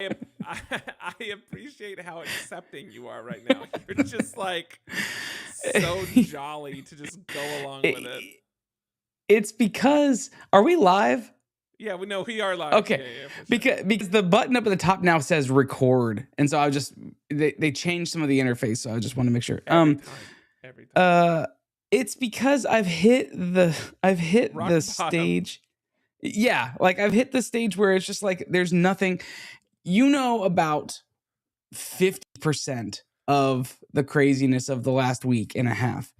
I appreciate how accepting you are right now. You're just like so jolly to just go along with it. It's because, are we live? Yeah, we know we are live. Okay, Yeah, for sure. because the button up at the top now says record, and so they changed some of the interface, so I just want to make sure. Every time. It's because I've hit the Rock bottom. stage. Yeah, like I've hit the stage where it's just like there's nothing. About 50% of the craziness of the last week and a half.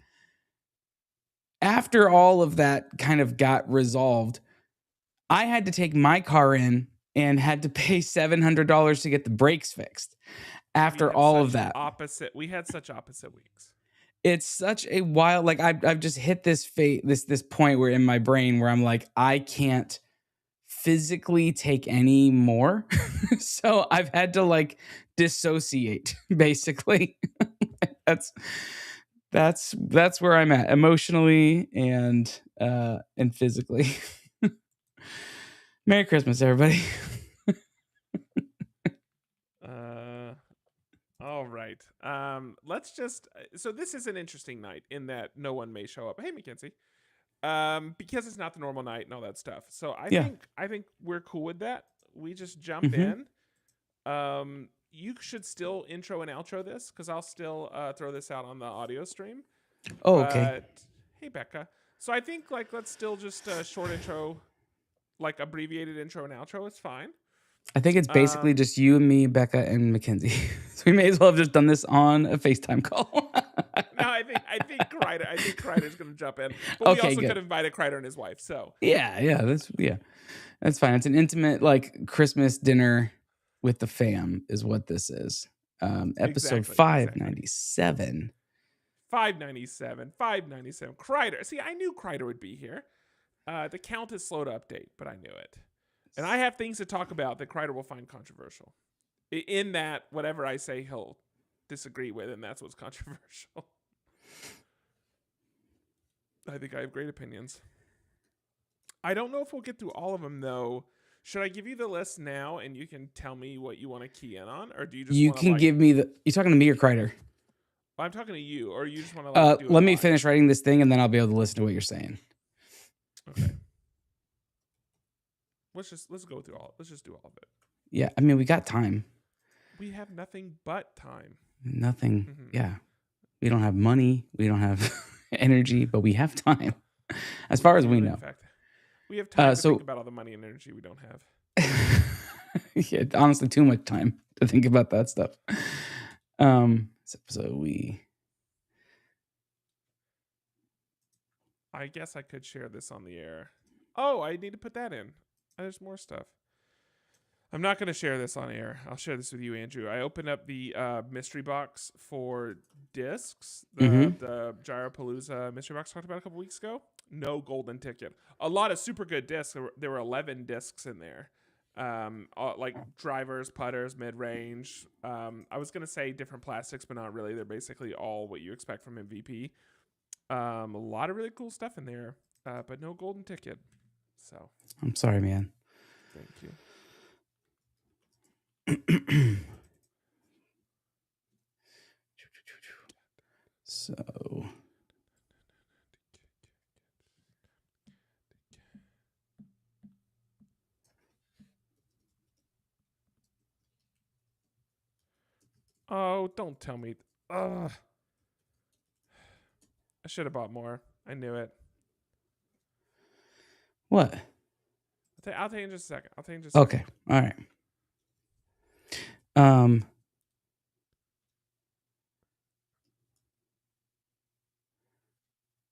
After all of that kind of got resolved, I had to take my car in and had to pay $700 to get the brakes fixed. After all of that, we had such opposite weeks. It's such a wild, like I've just hit this point where in my brain where I'm like, I can't physically take any more. So I've had to like dissociate, basically. That's where I'm at emotionally and physically. Merry Christmas, everybody. All right. Let's just. So this is an interesting night in that no one may show up. Hey, Mackenzie. Because it's not the normal night and all that stuff. So I think we're cool with that. We just jump in. You should still intro and outro this because I'll still throw this out on the audio stream. Oh, okay. Hey, Becca. So I think let's still just short intro, like abbreviated intro and outro. It's fine. I think it's basically just you and me, Becca, and Mackenzie. So we may as well have just done this on a FaceTime call. No, I think Kreider's going to jump in. But we also could have invited Kreider and his wife. So that's fine. It's an intimate like Christmas dinner with the fam is what this is. Episode 597. 597. Kreider. See, I knew Kreider would be here. The count is slow to update, but I knew it. And I have things to talk about that Kreider will find controversial. In that, whatever I say, he'll disagree with, and that's what's controversial. I think I have great opinions. I don't know if we'll get through all of them, though. Should I give you the list now, and you can tell me what you want to key in on? Or do you just You can give me the... You talking to me or Kreider? I'm talking to you, or you just want to do it let me finish writing this thing, and then I'll be able to listen to what you're saying. Okay. Let's go through all. Let's just do all of it. Yeah, I mean, we got time. We have nothing but time. Nothing. Mm-hmm. Yeah. We don't have money. We don't have energy, but we have time. As far as we know. In fact, we have time to think about all the money and energy we don't have. Yeah, honestly, too much time to think about that stuff. I guess I could share this on the air. Oh, I need to put that in. There's more stuff. I'm not going to share this on air. I'll share this with you, Andrew. I opened up the mystery box for discs, the Gyropalooza mystery box talked about a couple weeks ago. No golden ticket. A lot of super good discs. There were 11 discs in there. Like drivers, putters, mid-range. I was going to say different plastics, but not really. They're basically all what you expect from MVP. A lot of really cool stuff in there, but no golden ticket. So I'm sorry, man. Thank you. So oh, don't tell me. Ugh. I should have bought more. I knew it. What? I'll tell you in just a second. Okay. All right.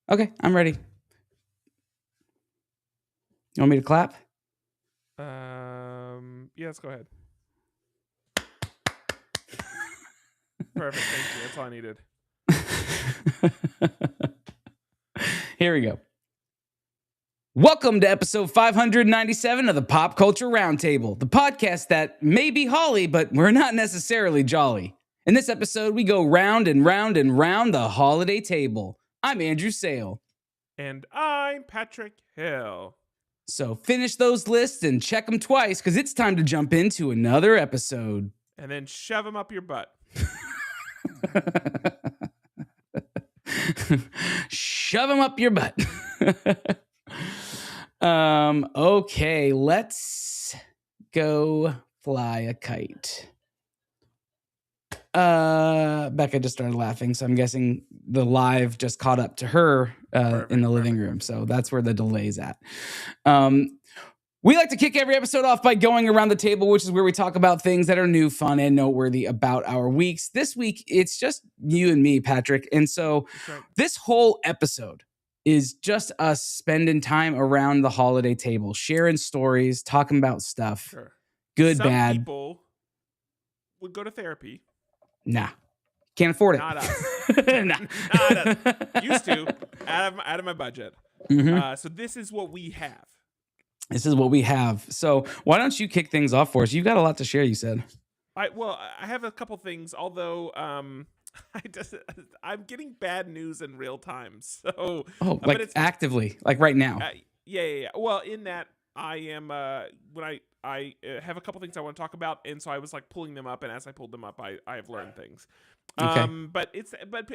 Okay, I'm ready. You want me to clap? Yeah, let's go ahead. Perfect. Thank you. That's all I needed. Here we go. Welcome to episode 597 of the Pop Culture Roundtable, the podcast that may be holly, but we're not necessarily jolly. In this episode, we go round and round and round the holiday table. I'm Andrew Sale. And I'm Patrick Hill. So finish those lists and check them twice because it's time to jump into another episode. And then shove them up your butt. Shove them up your butt. Okay, let's go fly a kite. Becca just started laughing, so I'm guessing the live just caught up to her in the living room. So that's where the delay's at. We like to kick every episode off by going around the table, which is where we talk about things that are new, fun, and noteworthy about our weeks. This week, it's just you and me, Patrick. And so this whole episode is just us spending time around the holiday table, sharing stories, talking about stuff. Sure. Good, Some bad. people would go to therapy. Nah. Can't afford it. Not us. Nah. Not us. Used to. Out of my budget. Mm-hmm. So this is what we have. This is what we have. So why don't you kick things off for us? You've got a lot to share, you said. I have a couple things, although I'm getting bad news in real time. So like it's actively, like right now. Yeah. Well, in that I am when I have a couple things I want to talk about, and so I was like pulling them up, and as I pulled them up, I have learned things. Okay. But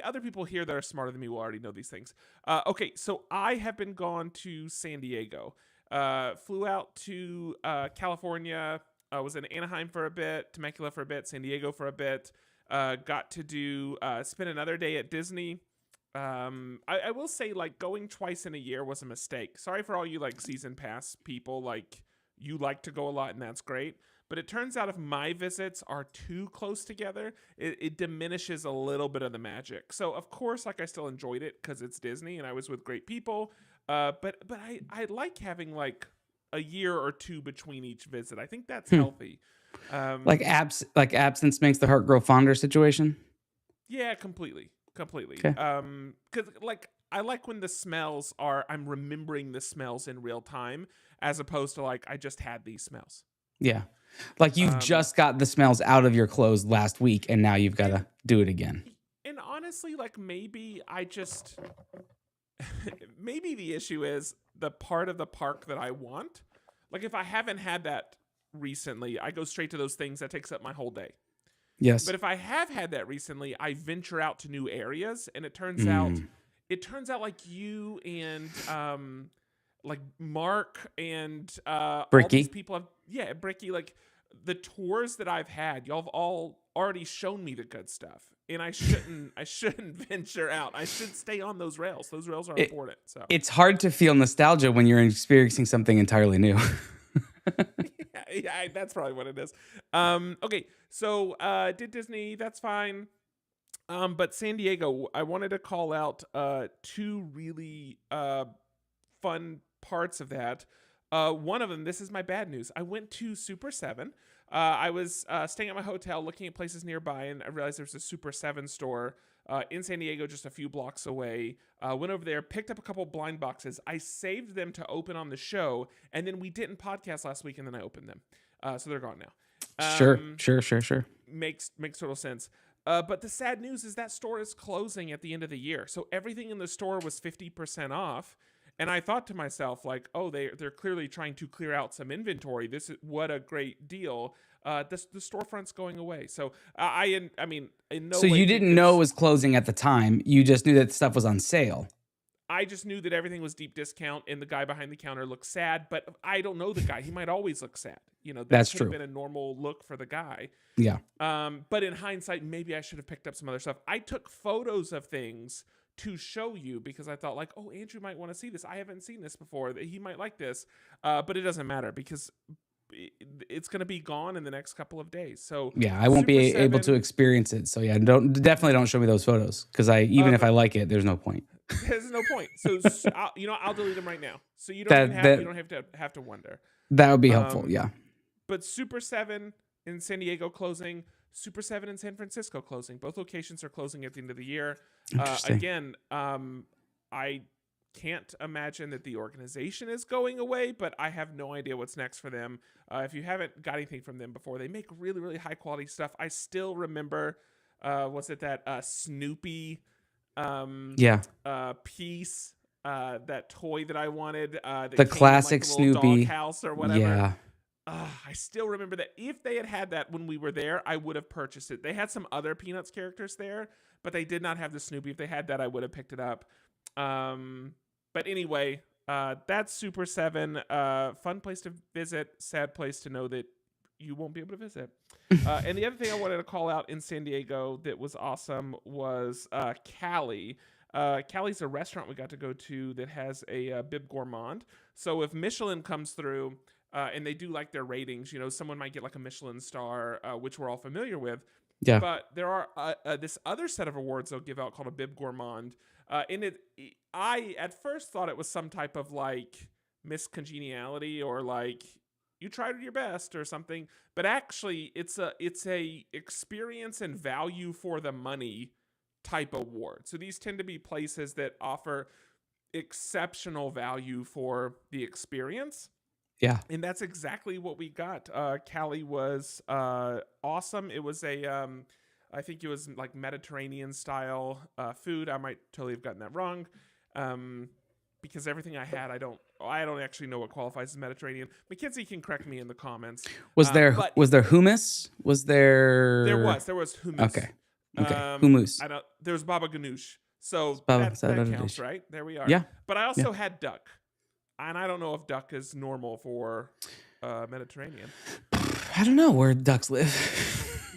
other people here that are smarter than me will already know these things. Okay, so I have been gone to San Diego. Flew out to California. Was in Anaheim for a bit, Temecula for a bit, San Diego for a bit. Got to spend another day at Disney. I will say, like, going twice in a year was a mistake. Sorry for all you like season pass people. Like, you like to go a lot, and that's great. But it turns out if my visits are too close together, it diminishes a little bit of the magic. So of course, like, I still enjoyed it because it's Disney and I was with great people. But I like having like a year or two between each visit. I think that's healthy. Like absence makes the heart grow fonder situation. Yeah, completely. Okay. Because like I like when the smells are, I'm remembering the smells in real time, as opposed to like I just had these smells. Yeah, like you've just got the smells out of your clothes last week, and now you've got to do it again. And honestly, like maybe I just. Maybe the issue is the part of the park that I want. Like if I haven't had that recently, I go straight to those things. That takes up my whole day. Yes. But if I have had that recently, I venture out to new areas, and it turns out like you and like Mark and all these people have Bricky, like the tours that I've had, y'all have all already shown me the good stuff. And I shouldn't venture out. I should stay on those rails. Those rails are important. So it's hard to feel nostalgia when you're experiencing something entirely new. yeah, that's probably what it is. Okay, so did Disney? That's fine. But San Diego, I wanted to call out two really fun parts of that. One of them, this is my bad news. I went to Super 7. I was staying at my hotel looking at places nearby, and I realized there was a Super 7 store in San Diego just a few blocks away. Went over there, picked up a couple blind boxes. I saved them to open on the show, and then we didn't podcast last week, and then I opened them. So they're gone now. Sure. Makes total sense. But the sad news is that store is closing at the end of the year. So everything in the store was 50% off. And I thought to myself, like, oh, they're clearly trying to clear out some inventory. This is what a great deal. The storefront's going away. So I mean, in no way. So you didn't know it was closing at the time. You just knew that stuff was on sale. I just knew that everything was deep discount, and the guy behind the counter looked sad. But I don't know the guy. He might always look sad. You know, that's could true. have been a normal look for the guy. Yeah. But in hindsight, maybe I should have picked up some other stuff. I took photos of things to show you because I thought, like, oh, Andrew might want to see this. I haven't seen this before. He might like this. But it doesn't matter because it's going to be gone in the next couple of days. So yeah, I won't be able to experience it. So yeah, definitely don't show me those photos because even if I like it, there's no point. There's no point. So I'll delete them right now. So you don't have to wonder. That would be helpful. Yeah. But Super 7 in San Diego closing. Super 7 in San Francisco closing. Both locations are closing at the end of the year. Again, I can't imagine that the organization is going away, but I have no idea what's next for them. If you haven't got anything from them before, they make really, really high quality stuff. I still remember, that Snoopy piece that toy that I wanted that The came in like classic the little dog Snoopy. house or whatever. Yeah. I still remember that. If they had that when we were there, I would have purchased it. They had some other Peanuts characters there, but they did not have the Snoopy. If they had that, I would have picked it up. But anyway, that's Super 7. Fun place to visit, sad place to know that you won't be able to visit. And the other thing I wanted to call out in San Diego that was awesome was Cali. Cali's a restaurant we got to go to that has a Bib Gourmand. So if Michelin comes through, and they do like their ratings, someone might get like a Michelin star, which we're all familiar with. Yeah. But there are this other set of awards they'll give out called a Bib Gourmand. I at first thought it was some type of like miscongeniality or like you tried your best or something, but actually it's a experience and value for the money type award. So these tend to be places that offer exceptional value for the experience. Yeah. And that's exactly what we got. Cali was awesome. It was I think it was like Mediterranean style food. I might totally have gotten that wrong, because everything I had, I don't actually know what qualifies as Mediterranean. Mackenzie can correct me in the comments. Was there hummus? Was there? There was hummus. Okay. Hummus. There was baba ganoush. So Baba, that counts, right? There we are. Yeah. But I also had duck. And I don't know if duck is normal for Mediterranean. I don't know where ducks live.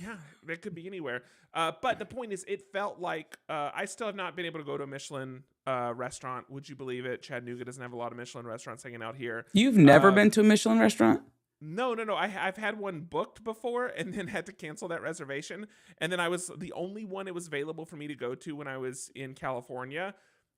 Yeah, it could be anywhere. But the point is, it felt like I still have not been able to go to a Michelin restaurant. Would you believe it? Chattanooga doesn't have a lot of Michelin restaurants hanging out here. You've never been to a Michelin restaurant? No. I've had one booked before and then had to cancel that reservation. And then I was the only one it was available for me to go to when I was in California.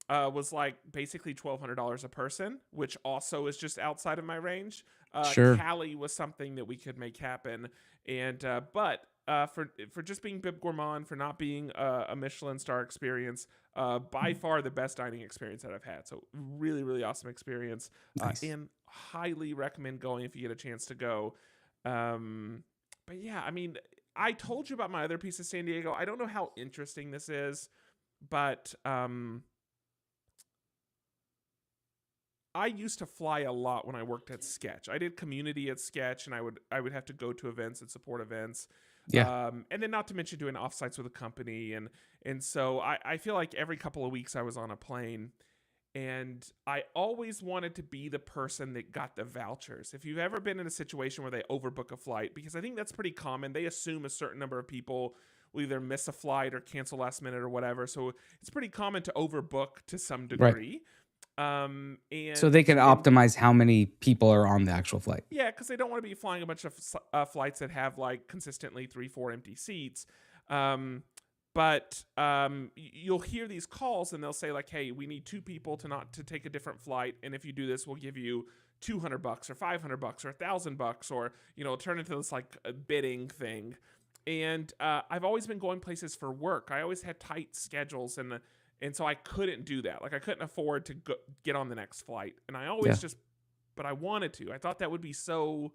Was like basically $1,200 a person, which also is just outside of my range. Sure. Cali was something that we could make happen, and but for just being Bib Gourmand, for not being a Michelin star experience, by far the best dining experience that I've had. So really, really awesome experience, Nice. and highly recommend going if you get a chance to go. But yeah, I mean, I told you about my other piece of San Diego. I don't know how interesting this is, but I used to fly a lot when I worked at Sketch. I did community at Sketch, and I would have to go to events and support events. Yeah. And then not to mention doing offsites with a company. And so I feel like every couple of weeks I was on a plane, and I always wanted to be the person that got the vouchers. If you've ever been in a situation where they overbook a flight, because I think that's pretty common, they assume a certain number of people will either miss a flight or cancel last minute or whatever. So it's pretty common to overbook to some degree. Right. And so they can optimize how many people are on the actual flight. Yeah, because they don't want to be flying a bunch of flights that have like consistently 3-4 empty seats. But you'll hear these calls and they'll say like, "Hey, we need 2 people to take a different flight, and if you do this, we'll give you $200 or $500 or $1,000, or turn into this like a bidding thing." And I've always been going places for work. I always had tight schedules, and so I couldn't do that. Like I couldn't afford to get on the next flight. And I always but I wanted to. I thought that would be so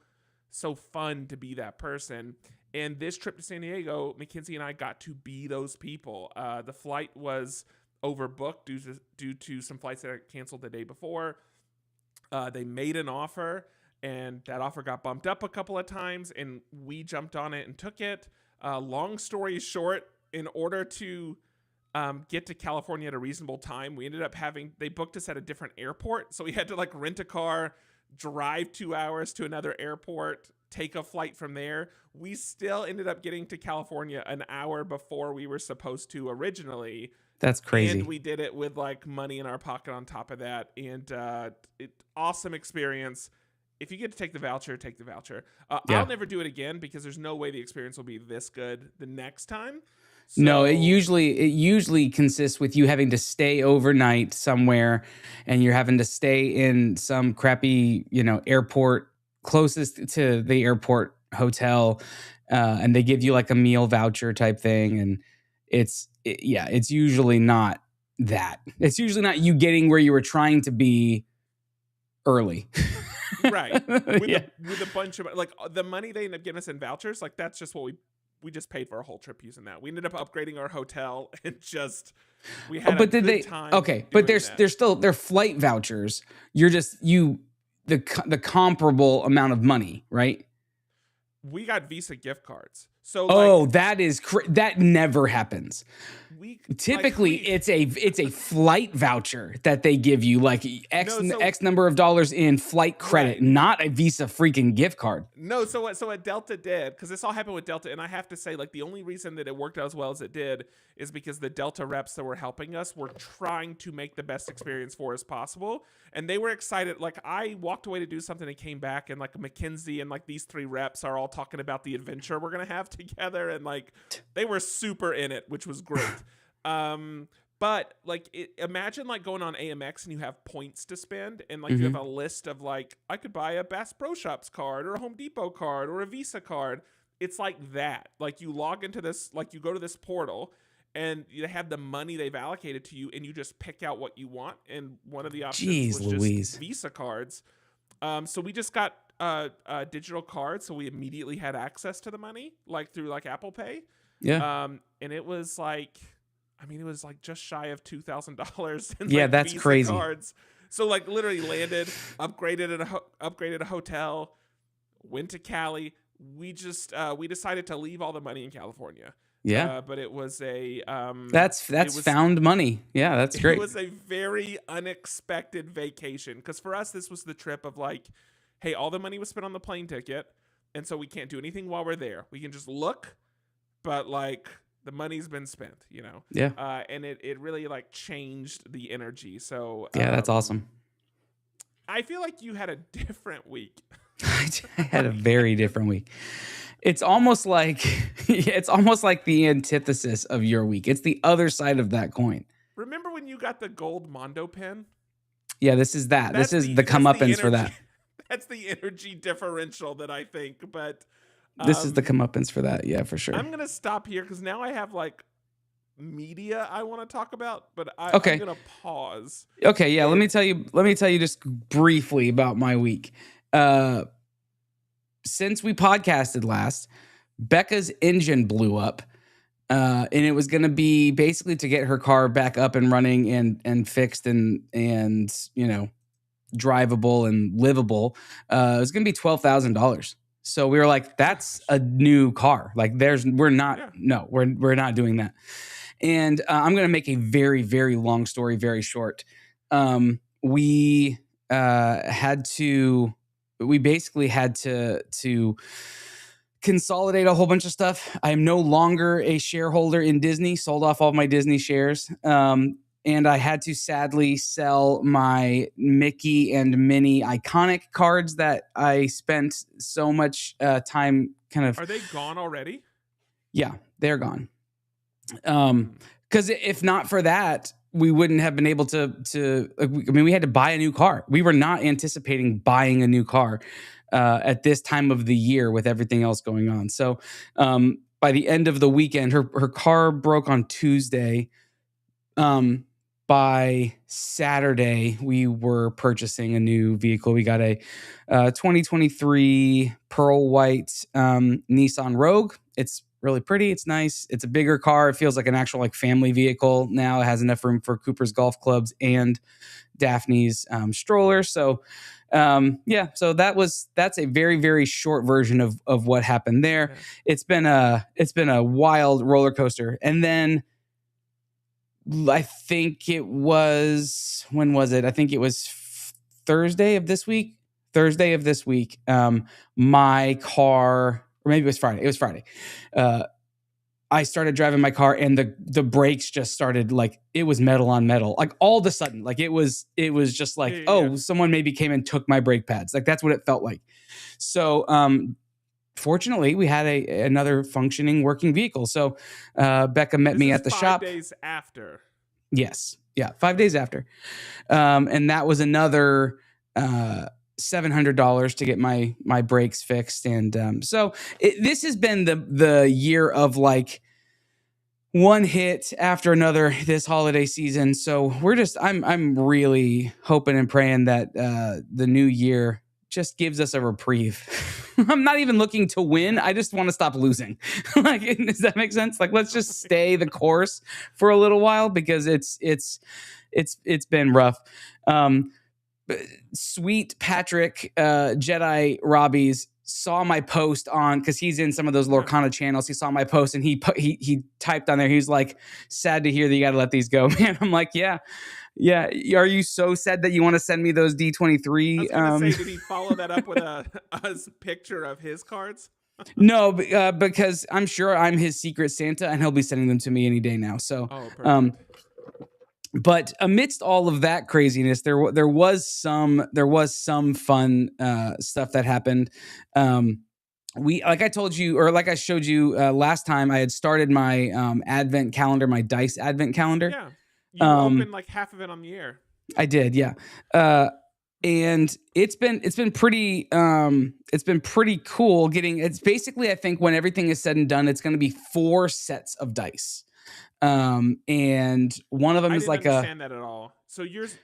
fun to be that person. And this trip to San Diego, Mackenzie and I got to be those people. The flight was overbooked due to some flights that I canceled the day before. They made an offer, and that offer got bumped up a couple of times, and we jumped on it and took it. Long story short, in order to get to California at a reasonable time, we ended up they booked us at a different airport. So we had to like rent a car, drive 2 hours to another airport, take a flight from there. We still ended up getting to California an hour before we were supposed to originally. That's crazy. And we did it with like money in our pocket on top of that. And awesome experience. If you get to take the voucher, take the voucher. I'll never do it again because there's no way the experience will be this good the next time. So, no, it usually consists with you having to stay overnight somewhere, and you're having to stay in some crappy, airport closest to the airport hotel, and they give you like a meal voucher type thing, and it's usually not that. It's usually not you getting where you were trying to be early. Right. With a bunch of like the money they end up giving us in vouchers, like that's just what we just paid for a whole trip using that. We ended up upgrading our hotel and just we Oh, had a but did good they? time. Okay, but doing they're still they're flight vouchers. You're just the comparable amount of money, right? We got Visa gift cards. So Oh, like that is that never happens. we Typically, like, it's a flight voucher that they give you, like No, so- X number of dollars in flight credit, Right. not a Visa freaking gift card. No, so what Delta did, because this all happened with Delta, and I have to say, like, the only reason that it worked out as well as it did is because the Delta reps that were helping us were trying to make the best experience for us possible, and they were excited. Like, I walked away to do something and came back, and like Mackenzie and like these 3 reps are all talking about the adventure we're gonna have together, and like they were super in it, which was great. But like, imagine like going on AMX and you have points to spend, and like you have a list of like, I could buy a Bass Pro Shops card or a Home Depot card or a Visa card. It's like that. Like you log into this, like you go to this portal, and you have the money they've allocated to you, and you just pick out what you want. And one of the options was just Visa cards. So we just got a digital card, so we immediately had access to the money, like through like Apple Pay. Yeah. And it was like, I mean, it was like just shy of $2,000 in Yeah, like that's Visa crazy. cards. So like literally landed, upgraded a hotel, went to Cali. We just we decided to leave all the money in California. Yeah. But it was a That's found money. Yeah, that's great. It was a very unexpected vacation, because for us this was the trip of like, hey, all the money was spent on the plane ticket, and so we can't do anything while we're there. We can just look, but like the money's been spent, you know. Yeah. And it really like changed the energy. So Yeah, that's awesome. I feel like you had a different week. I had a very different week. It's almost like the antithesis of your week. It's the other side of that coin. Remember when you got the gold Mondo pen? Yeah, this is that. This is the comeuppance for that. That's the energy differential that I think, but this is the comeuppance for that. Yeah, for sure. I'm going to stop here because now I have like media I want to talk about, but I'm going to pause. Okay, yeah, let me tell you just briefly about my week. Since we podcasted last, Becca's engine blew up. And it was going to be basically to get her car back up and running and fixed and you know, drivable and livable. It was going to be $12,000. So we were like, that's a new car. Like we're not doing that. And I'm going to make a very, very long story very short. We basically had to consolidate a whole bunch of stuff. I am no longer a shareholder in Disney, sold off all my Disney shares. And I had to sadly sell my Mickey and Minnie iconic cards that I spent so much time kind of. Are they gone already? Yeah, they're gone. Because if not for that, we wouldn't have been able to. I mean, we had to buy a new car. We were not anticipating buying a new car at this time of the year with everything else going on. So by the end of the weekend, her car broke on Tuesday. By Saturday, we were purchasing a new vehicle. We got a 2023 pearl white Nissan Rogue. It's really pretty. It's nice. It's a bigger car. It feels like an actual like family vehicle now. It has enough room for Cooper's golf clubs and Daphne's stroller. So so that's a very, very short version of what happened there. Yeah. It's been a wild roller coaster. And then I think it was, when was it? I think it was Thursday of this week. My car, or maybe it was Friday. It was Friday. I started driving my car and the brakes just started like, it was metal on metal. Like all of a sudden, like it was just like, someone maybe came and took my brake pads. Like that's what it felt like. So, fortunately, we had another functioning working vehicle. So Becca met me at the shop. 5 days after. Yes. Yeah. 5 days after. And that was another $700 to get my brakes fixed. And so this has been the year of like one hit after another this holiday season. So I'm really hoping and praying that the new year just gives us a reprieve. I'm not even looking to win. I just want to stop losing. Like, does that make sense? Like, let's just stay the course for a little while because it's been rough. Sweet Patrick, Jedi Robbie's saw my post on, because he's in some of those Lorcana channels. He saw my post and he typed on there. He was like, sad to hear that you got to let these go, man. I'm like, yeah. Are you so sad that you want to send me those D23? I was gonna say, did he follow that up with a picture of his cards? No, because I'm sure I'm his secret Santa, and he'll be sending them to me any day now. So, but amidst all of that craziness, there was some fun stuff that happened. Like I told you, or like I showed you last time, I had started my advent calendar, my dice advent calendar. Yeah, you opened like half of it on the air. I did, yeah. And it's been pretty cool getting. It's basically, I think when everything is said and done, it's going to be 4 sets of dice. And one of them is like understand that at all. So yours,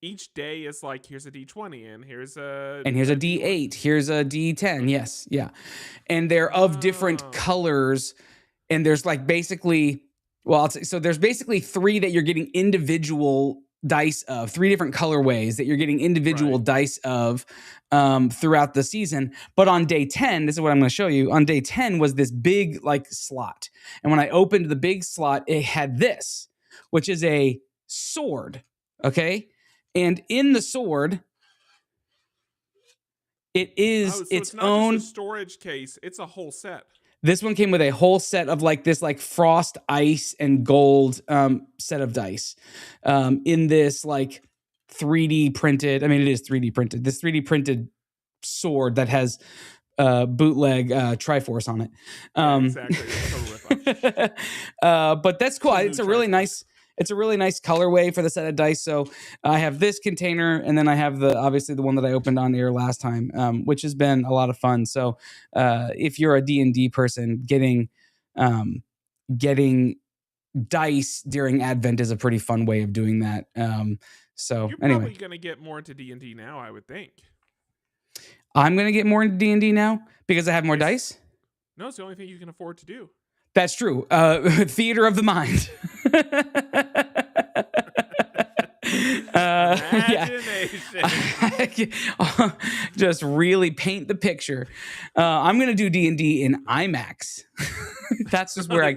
each day is like, here's a D20 and here's a D8, here's a D10. Yes. Yeah. And they're of different colors. And there's like basically, so there's basically 3 that you're getting individual dice of, 3 different colorways that you're getting individual dice of throughout the season. But on day 10, this is what I'm going to show you. On day 10 was this big like slot. And when I opened the big slot, it had this, which is a sword. Okay. And in the sword, it is its own just a storage case. It's a whole set. This one came with a whole set of like this, like frost, ice, and gold set of dice in this like 3D printed. I mean, it is 3D printed. This 3D printed sword that has bootleg Triforce on it. Exactly. But that's cool. It's a really nice. It's a really nice colorway for the set of dice. So I have this container, and then I have obviously the one that I opened on air last time, which has been a lot of fun. So if you're a D&D person, getting dice during Advent is a pretty fun way of doing that. So you're anyway, probably gonna get more into D&D now, I would think. I'm gonna get more into D&D now because I have more dice. No, it's the only thing you can afford to do. That's true. Theater of the mind. Imagination. Just really paint the picture. I'm gonna do D&D in IMAX. That's just where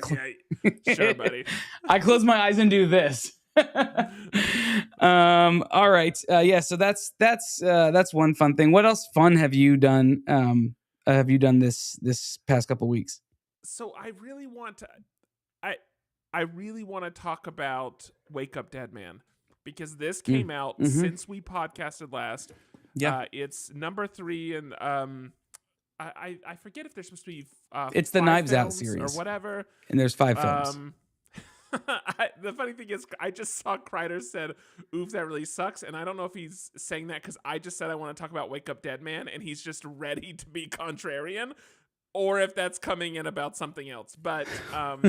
sure, buddy. I close my eyes and do this. All right. So that's one fun thing. What else fun have you done? This past couple weeks? So I really want to talk about Wake Up Dead Man, because this came out since we podcasted last. Yeah. It's number 3, and I forget if there's supposed to be it's the Knives Out series or whatever. And there's 5 films. The funny thing is, I just saw Kreider said, "Oops, that really sucks," and I don't know if he's saying that because I just said I want to talk about Wake Up Dead Man, and he's just ready to be contrarian, or if that's coming in about something else. But no,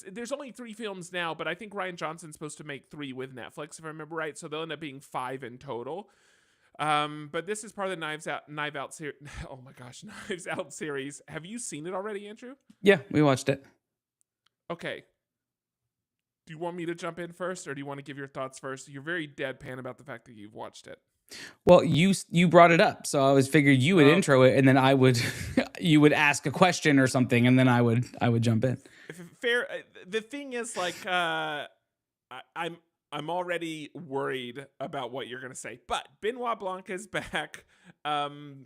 there's only 3 films now, but I think Rian Johnson's supposed to make 3 with Netflix, if I remember right. So they'll end up being 5 in total. But this is part of the Knives Out series. Oh my gosh, Knives Out series. Have you seen it already, Andrew? Yeah, we watched it. Okay. Do you want me to jump in first, or do you want to give your thoughts first? You're very deadpan about the fact that you've watched it. Well, you brought it up, so I was figured you would intro it, and then I would you would ask a question or something, and then I would jump in. Fair. The thing is, like, I'm already worried about what you're gonna say, but Benoit Blanc is back, and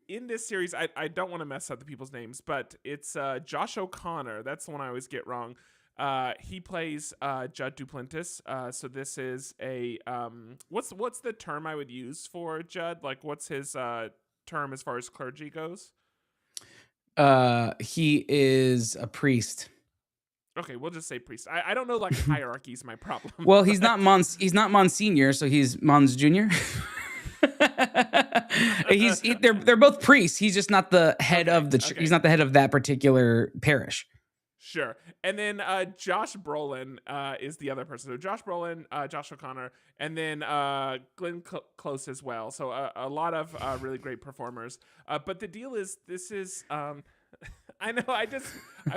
in this series, I don't want to mess up the people's names, but it's Josh O'Connor. That's the one I always get wrong. He plays Judd Duplantis. So this is a what's the term I would use for Judd? Like, what's his term as far as clergy goes? He is a priest. Okay, we'll just say priest. I don't know, like, hierarchy is my problem. Well, he's not Monsignor, so he's Mons Junior. They're both priests. He's just not the head of the. Okay. He's not the head of that particular parish. Sure. And then Josh Brolin is the other person. So Josh Brolin, Josh O'Connor, and then Glenn Close as well. So a lot of really great performers. But the deal is, this is I know. I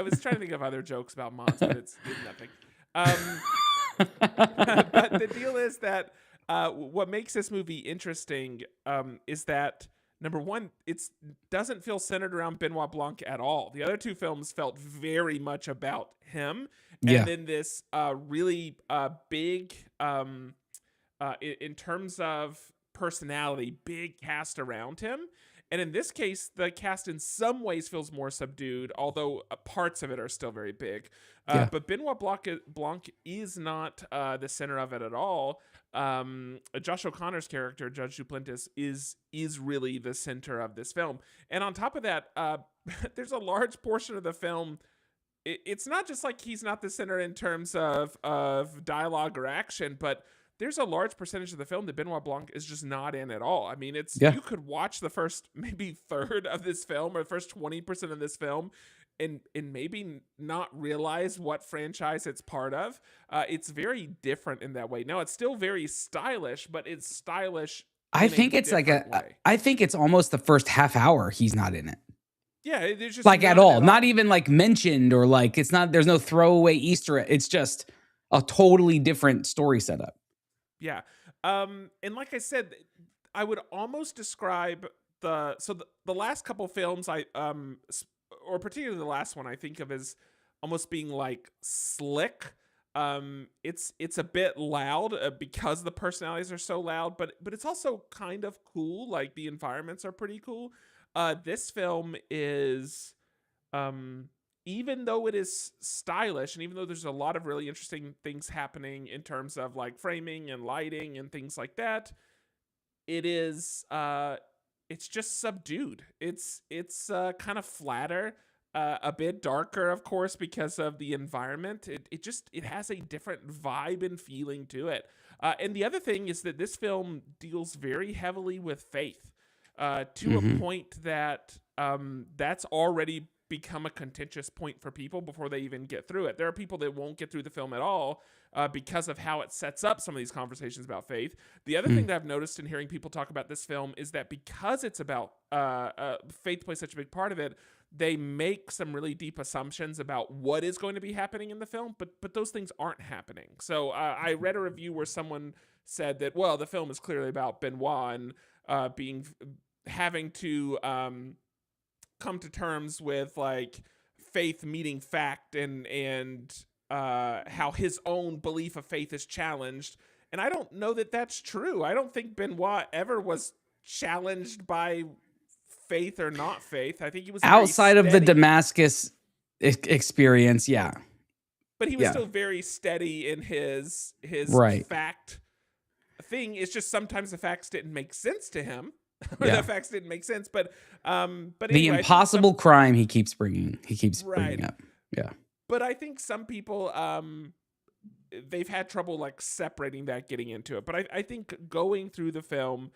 was trying to think of other jokes about mods, but it's nothing. Um, but the deal is that what makes this movie interesting is that number one, it doesn't feel centered around Benoit Blanc at all. The other two films felt very much about him, and Yeah. then this really big, in terms of personality, big cast around him. And in this case, the cast in some ways feels more subdued, although parts of it are still very big. Yeah. But Benoit Blanc is not the center of it at all. Josh O'Connor's character, Judge Duplantis, is really the center of this film. And on top of that, there's a large portion of the film. It's not just like he's not the center in terms of dialogue or action, but there's a large percentage of the film that Benoit Blanc is just not in at all. I mean, Yeah. you could watch the first maybe third of this film or the first 20% of this film and maybe not realize what franchise it's part of. It's very different in that way. Now, it's still very stylish, but it's stylish I in a think it's like different way. I think it's almost the first half hour he's not in it. Yeah, there's just Like at none all. Not even like mentioned or like there's no throwaway Easter egg. It's just a totally different story setup. Yeah. And like I said, I would almost describe the last couple films or particularly the last one I think of as almost being like slick. It's a bit loud because the personalities are so loud, but it's also kind of cool. Like the environments are pretty cool. This film is even though it is stylish and even though there's a lot of really interesting things happening in terms of like framing and lighting and things like that, it is it's just subdued. It's kind of flatter, a bit darker, of course, because of the environment. It has a different vibe and feeling to it. And the other thing is that this film deals very heavily with faith, to a point that that's already become a contentious point for people before they even get through it. There are people that won't get through the film at all because of how it sets up some of these conversations about faith. The other thing that I've noticed in hearing people talk about this film is that because it's about faith plays such a big part of it, they make some really deep assumptions about what is going to be happening in the film, but those things aren't happening. So I read a review where someone said that, well, the film is clearly about Benoit and having to come to terms with like faith meeting fact and how his own belief of faith is challenged. And I don't know that that's true. I don't think Benoit ever was challenged by faith or not faith. I think he was outside of the Damascus experience. Yeah. But he was still very steady in his right. fact thing. It's just sometimes the facts didn't make sense to him. The facts didn't make sense, but anyway, the impossible crime he keeps bringing up. Yeah. But I think some people they've had trouble like separating that, getting into it. But I think going through the film,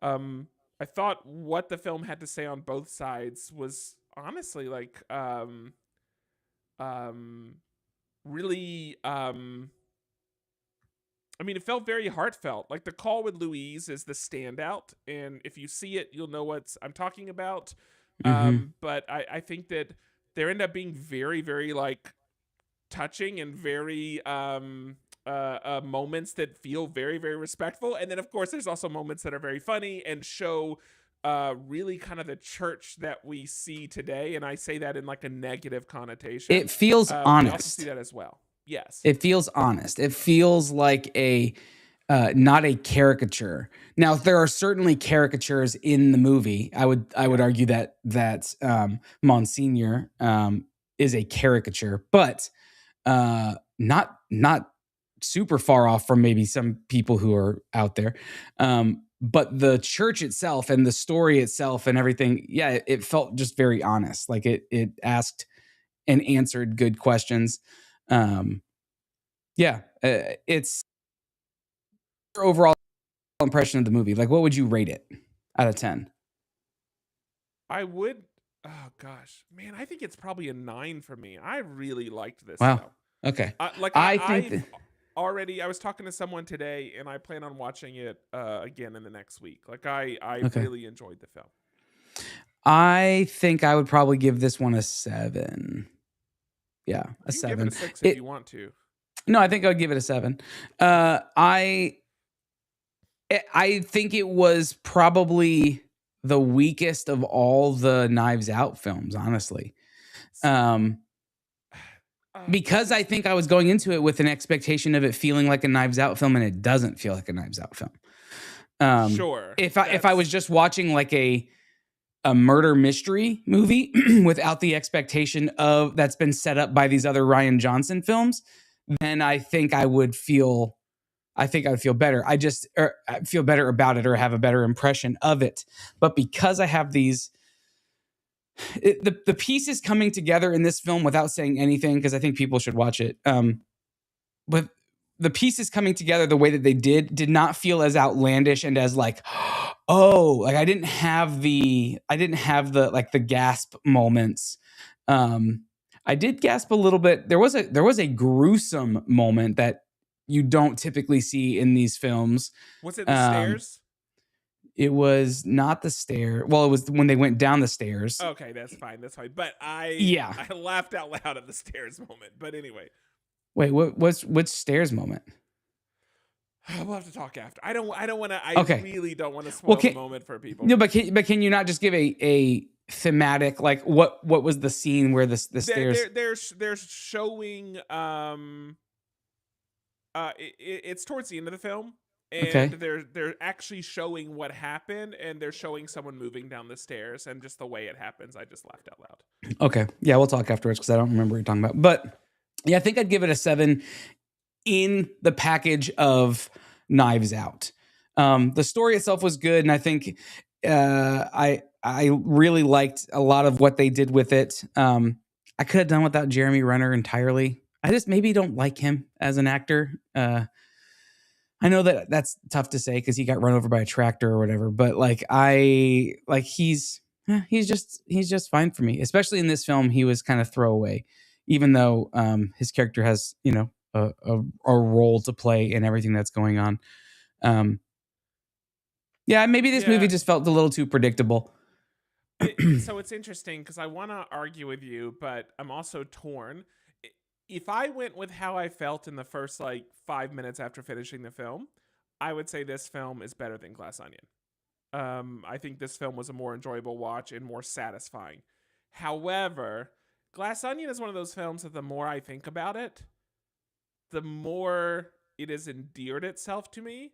I thought what the film had to say on both sides was honestly like really I mean, it felt very heartfelt. Like the call with Louise is the standout, and if you see it, you'll know what I'm talking about. But I think that there end up being very, very like touching and very moments that feel very, very respectful. And then, of course, there's also moments that are very funny and show really kind of the church that we see today. And I say that in like a negative connotation. It feels honest. We also see that as well. Yes. It feels honest. It feels like a not a caricature. Now, there are certainly caricatures in the movie. I would argue that Monsignor is a caricature, but not super far off from maybe some people who are out there. But the church itself and the story itself and everything, yeah, it felt just very honest. Like it asked and answered good questions. It's your overall impression of the movie. Like, what would you rate it out of 10? I would Oh gosh, man, I think it's probably a 9 for me. I really liked this Wow. film. Okay. Like I think I've already. I was talking to someone today, and I plan on watching it again in the next week. Like I okay. really enjoyed the film. I think I would probably give this one a 7. Yeah, a You can give it a 7. 6 if you It want to. No, I think I would give it a 7. Uh, I I think it was probably the weakest of all the Knives Out films, honestly. Um, This because I is think I was going into it with an expectation of it feeling like a Knives Out film, and it doesn't feel like a Knives Out film. sure. If I was just watching like a murder mystery movie without the expectation of that's been set up by these other Ryan Johnson films, then I think I would feel better. I feel better about it or have a better impression of it. But because I have the pieces coming together in this film without saying anything, because I think people should watch it. But the pieces coming together the way that they did not feel as outlandish and as like, oh, like I didn't have the like the gasp moments. I did gasp a little bit. There was a gruesome moment that you don't typically see in these films. Was it the Um, stairs? it was not the stair. Well, it was when they went down the stairs. Okay, that's fine. That's fine. But I Yeah. I laughed out loud at the stairs moment. But anyway, Wait, which stairs moment? we'll have to talk after. I don't want to. I Okay. really don't want to spoil Well, the moment for people. no, but can you not just give a thematic like what was the scene where the stairs? They're showing it's towards the end of the film, and Okay. they're actually showing what happened, and they're showing someone moving down the stairs, and just the way it happens, I just laughed out loud. Okay. Yeah, we'll talk afterwards because I don't remember what you're talking about. But yeah, I think I'd give it a 7 in the package of Knives Out. The story itself was good, and I think I really liked a lot of what they did with it. I could have done without Jeremy Renner entirely. I just maybe don't like him as an actor. I know that that's tough to say because he got run over by a tractor or whatever, but like he's just fine for me. Especially in this film, he was kind of throwaway, even though his character has a role to play in everything that's going on. Um, yeah, maybe this movie Yeah. just felt a little too predictable. So it's interesting because I want to argue with you, but I'm also torn. If I went with how I felt in the first like 5 minutes after finishing the film, I would say this film is better than Glass Onion. I think this film was a more enjoyable watch and more satisfying. However, Glass Onion is one of those films that the more I think about it, the more it has endeared itself to me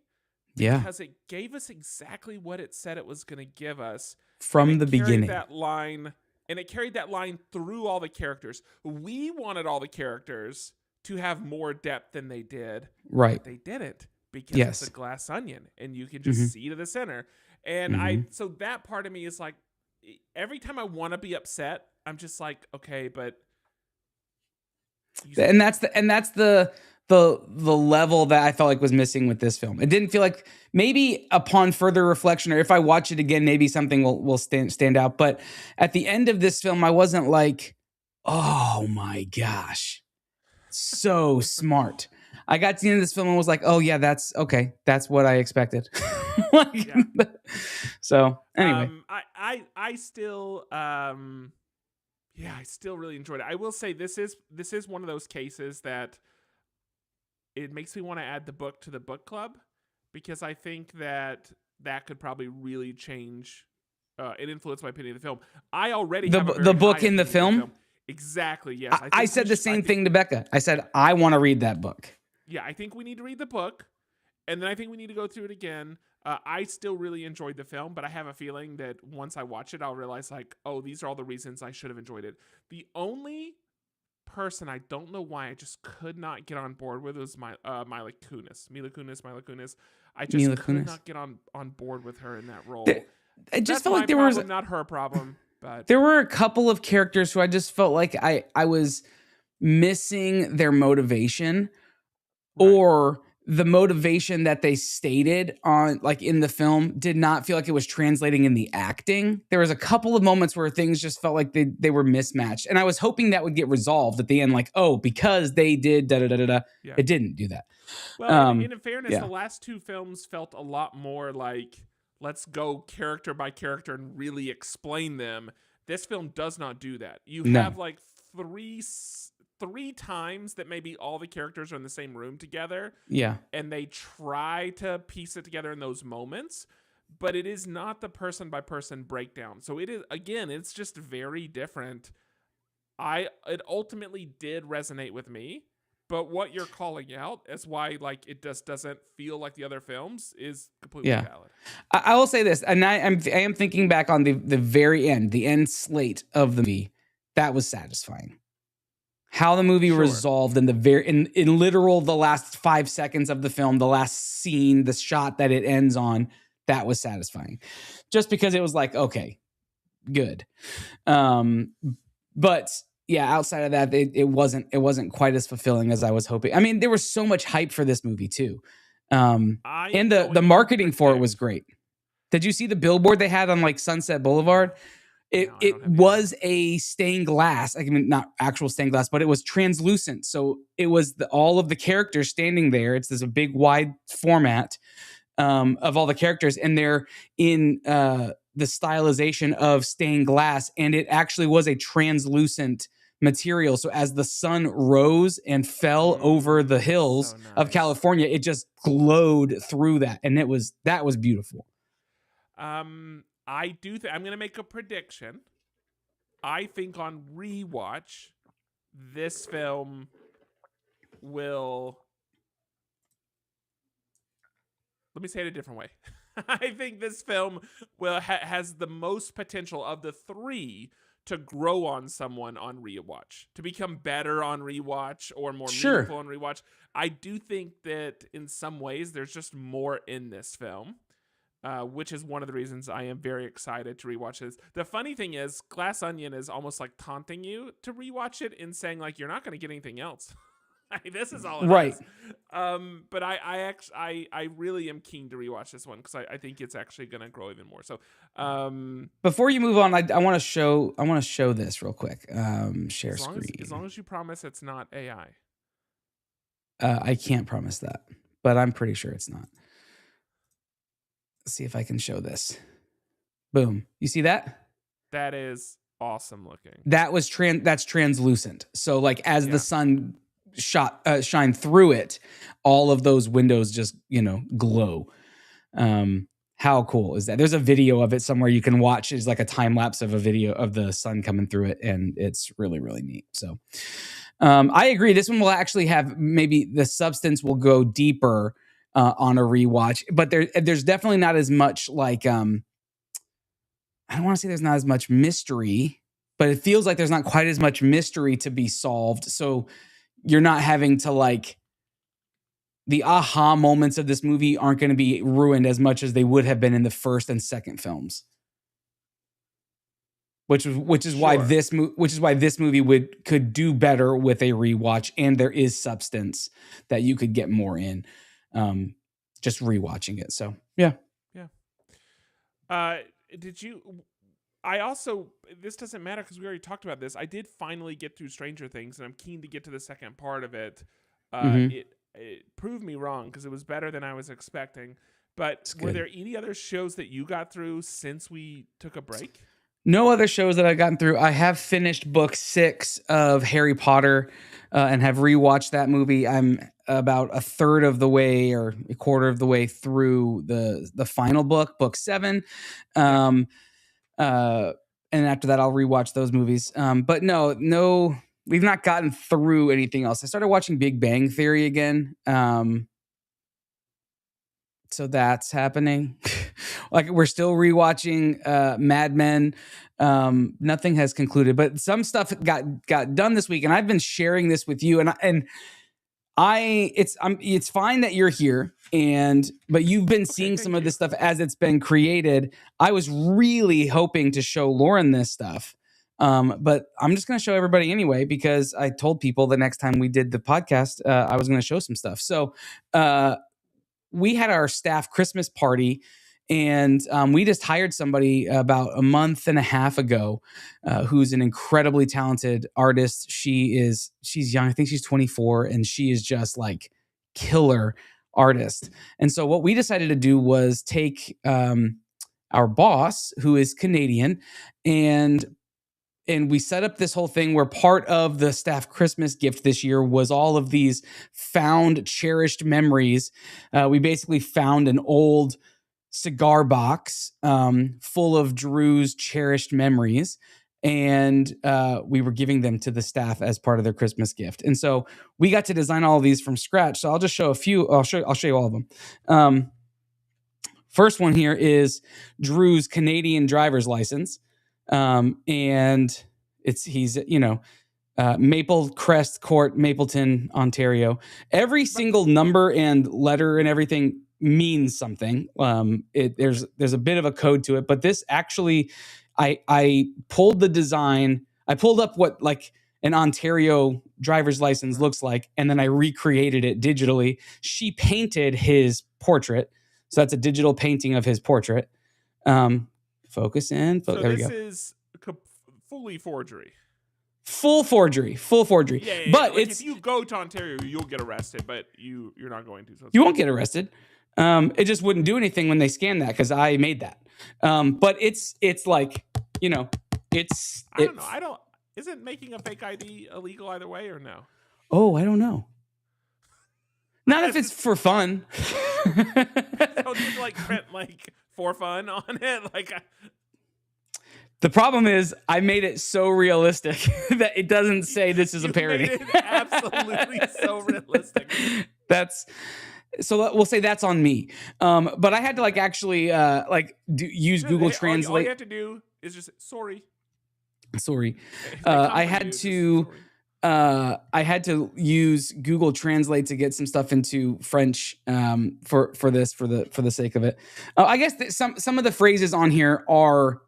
Yeah, because it gave us exactly what it said it was going to give us, and from it the carried beginning. that line, and it carried that line through all the characters. We wanted all the characters to have more depth than they did, Right. but they didn't because it's Yes. a glass onion, and you can hmm just see to the center. And hmm so that part of me is like, every time I want to be upset, I'm just like, okay, but And that's the level that I felt like was missing with this film. It didn't feel like maybe upon further reflection, or if I watch it again, maybe something will stand out. But at the end of this film, I wasn't like, oh my gosh, so smart. I got to the end of this film and was like, oh yeah, that's okay. That's what I expected. Like, yeah. so anyway, I still yeah, I still really enjoyed it. I will say this is one of those cases that it makes me want to add the book to the book club, because I think that could probably really change and influence my opinion of the film. I already have a very the book high in the opinion of film. Exactly. Yes. I think said we the should- same thing to Becca. I said I want to read that book. Yeah, I think we need to read the book, and then I think we need to go through it again. I still really enjoyed the film, but I have a feeling that once I watch it, I'll realize like, oh, these are all the reasons I should have enjoyed it. The only person I don't know why I just could not get on board with was Mila Kunis. I just Mila could Kunis. not get on board with her in that role. It just That's felt my like there problem, was not her problem. But there were a couple of characters who I just felt like I was missing their motivation, Right. or the motivation that they stated on like in the film did not feel like it was translating in the acting. There was a couple of moments where things just felt like they were mismatched. And I was hoping that would get resolved at the end, like, oh, because they did da da da da da. Yeah. It didn't do that. Well, and in fairness, yeah. the last two films felt a lot more like, let's go character by character and really explain them. This film does not do that. You have like three times that maybe all the characters are in the same room together. Yeah. And they try to piece it together in those moments, but it is not the person by person breakdown. So it is, again, it's just very different. It ultimately did resonate with me, but what you're calling out as why like it just doesn't feel like the other films is completely valid. I will say this, and I am thinking back on the very end, the end slate of the movie. That was satisfying. How the movie resolved in the in literal the last 5 seconds of the film, the last scene, the shot that it ends on, that was satisfying. Just because it was like, okay, good. But yeah, outside of that, it wasn't quite as fulfilling as I was hoping. I mean, there was so much hype for this movie too. And the marketing for it was great. Did you see the billboard they had on like Sunset Boulevard? It was a stained glass. I mean, not actual stained glass, but it was translucent. So it was all of the characters standing there. It's a big wide format of all the characters, and they're in the stylization of stained glass, and it actually was a translucent material. So as the sun rose and fell over the hills of California, it just glowed through that, and that was beautiful. I'm going to make a prediction. I think on rewatch, this film will. Let me say it a different way. I think this film has the most potential of the three to grow on someone on rewatch, to become better on rewatch or more meaningful on rewatch. I do think that in some ways there's just more in this film. Which is one of the reasons I am very excited to rewatch this. The funny thing is, Glass Onion is almost like taunting you to rewatch it and saying like you're not going to get anything else. This is all it is. But I really am keen to rewatch this one because I think it's actually going to grow even more. So before you move on, I want to show this real quick. Share screen. As long as you promise it's not AI. I can't promise that, but I'm pretty sure it's not. Let's see if I can show this. Boom. You see that? That is awesome looking. That's translucent. So like as the sun shine through it, all of those windows just, glow. How cool is that? There's a video of it somewhere you can watch. It's like a time lapse of a video of the sun coming through it, and it's really, really neat. So I agree. This one will actually have maybe the substance will go deeper on a rewatch, but there's definitely not as much like I don't want to say there's not as much mystery, but it feels like there's not quite as much mystery to be solved. So you're not having to like the aha moments of this movie aren't going to be ruined as much as they would have been in the first and second films. Which is why this movie could do better with a rewatch, and there is substance that you could get more in. Just rewatching it. So yeah. Did you? I also, this doesn't matter because we already talked about this. I did finally get through Stranger Things, and I'm keen to get to the second part of it. It proved me wrong because it was better than I was expecting. But were there any other shows that you got through since we took a break? No other shows that I've gotten through. I have finished book 6 of Harry Potter and have rewatched that movie. I'm about a third of the way or a quarter of the way through the final book 7. And after that, I'll rewatch those movies. But no, we've not gotten through anything else. I started watching Big Bang Theory again. So that's happening. Like we're still rewatching Mad Men. Nothing has concluded, but some stuff got done this week, and I've been sharing this with you. It's fine that you're here, but you've been seeing some of this stuff as it's been created. I was really hoping to show Lauren this stuff, But I'm just going to show everybody anyway, because I told people the next time we did the podcast, I was going to show some stuff. So we had our staff Christmas party, and we just hired somebody about a month and a half ago who's an incredibly talented artist. She's young. I think she's 24, and she is just like killer artist. And so what we decided to do was take our boss, who is Canadian, and we set up this whole thing where part of the staff Christmas gift this year was all of these found, cherished memories. We basically found an old cigar box full of Drew's cherished memories, and we were giving them to the staff as part of their Christmas gift. And so we got to design all of these from scratch. So I'll just show a few. I'll show you all of them. First one here is Drew's Canadian driver's license. And he's Maple Crest Court, Mapleton, Ontario. Every single number and letter and everything means something. There's a bit of a code to it, but this actually, I pulled the design. I pulled up what like an Ontario driver's license looks like, and then I recreated it digitally. She painted his portrait, so that's a digital painting of his portrait. Focus in. So there we go. This is fully forgery. Full forgery. Yeah, but like if you go to Ontario, you'll get arrested, but you're not going to. So you won't get arrested. It just wouldn't do anything when they scan that, because I made that. But it's like, it's. I don't know. Isn't making a fake ID illegal either way, or no? Oh, I don't know. Not if it's for fun. So just like print like for fun on it, like. The problem is I made it so realistic that it doesn't say this is a parody. Made it absolutely so realistic. So we'll say that's on me. But I had to like actually use Google Translate. All you have to do is just sorry. I had to use Google Translate to get some stuff into French for the sake of it. I guess some of the phrases on here are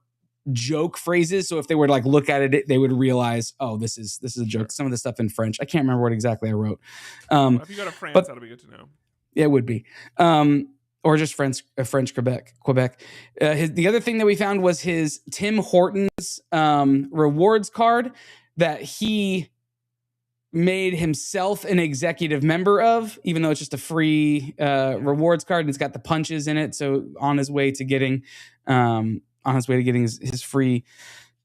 joke phrases, so if they were to like look at it, they would realize, oh, this is a joke. Sure. Some of the stuff in French, I can't remember what exactly I wrote. If you go to France, that'll be good to know. Yeah, it would be. Or just French Quebec. The other thing that we found was his Tim Hortons rewards card that he made himself an executive member of, even though it's just a free rewards card, and it's got the punches in it. So on his way to getting his free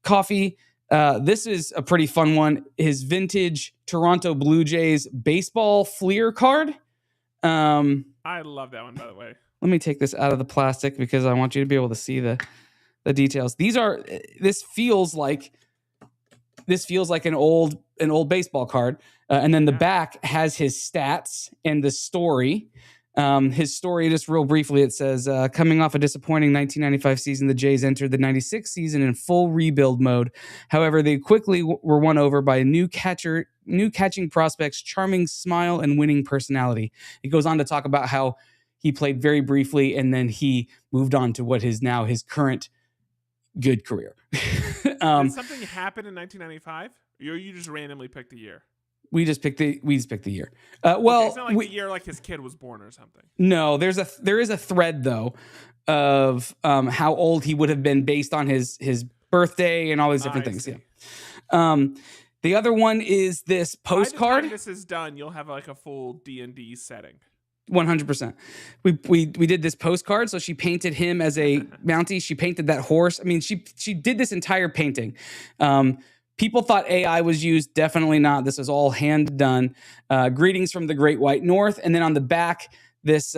coffee. This is a pretty fun one. His vintage Toronto Blue Jays baseball Fleer card. I love that one, by the way. Let me take this out of the plastic because I want you to be able to see the details. This feels like an old baseball card. And then the back has his stats and the story. His story, just real briefly, it says, coming off a disappointing 1995 season, the Jays entered the 96 season in full rebuild mode. However, they quickly were won over by a new catching prospect's charming smile and winning personality. It goes on to talk about how he played very briefly, and then he moved on to what is now his current good career. Did something happen in 1995? Or you just randomly picked the year? We just picked the year. Well, it's not like the year like his kid was born or something. No, there is a thread though of how old he would have been based on his birthday and all these different things. Yeah. The other one is this postcard. By the time this is done, you'll have like a full D&D setting. 100%. We did this postcard. So she painted him as a Mountie. She painted that horse. I mean, she did this entire painting. People thought AI was used. Definitely not. This was all hand done. Greetings from the Great White North. And then on the back, this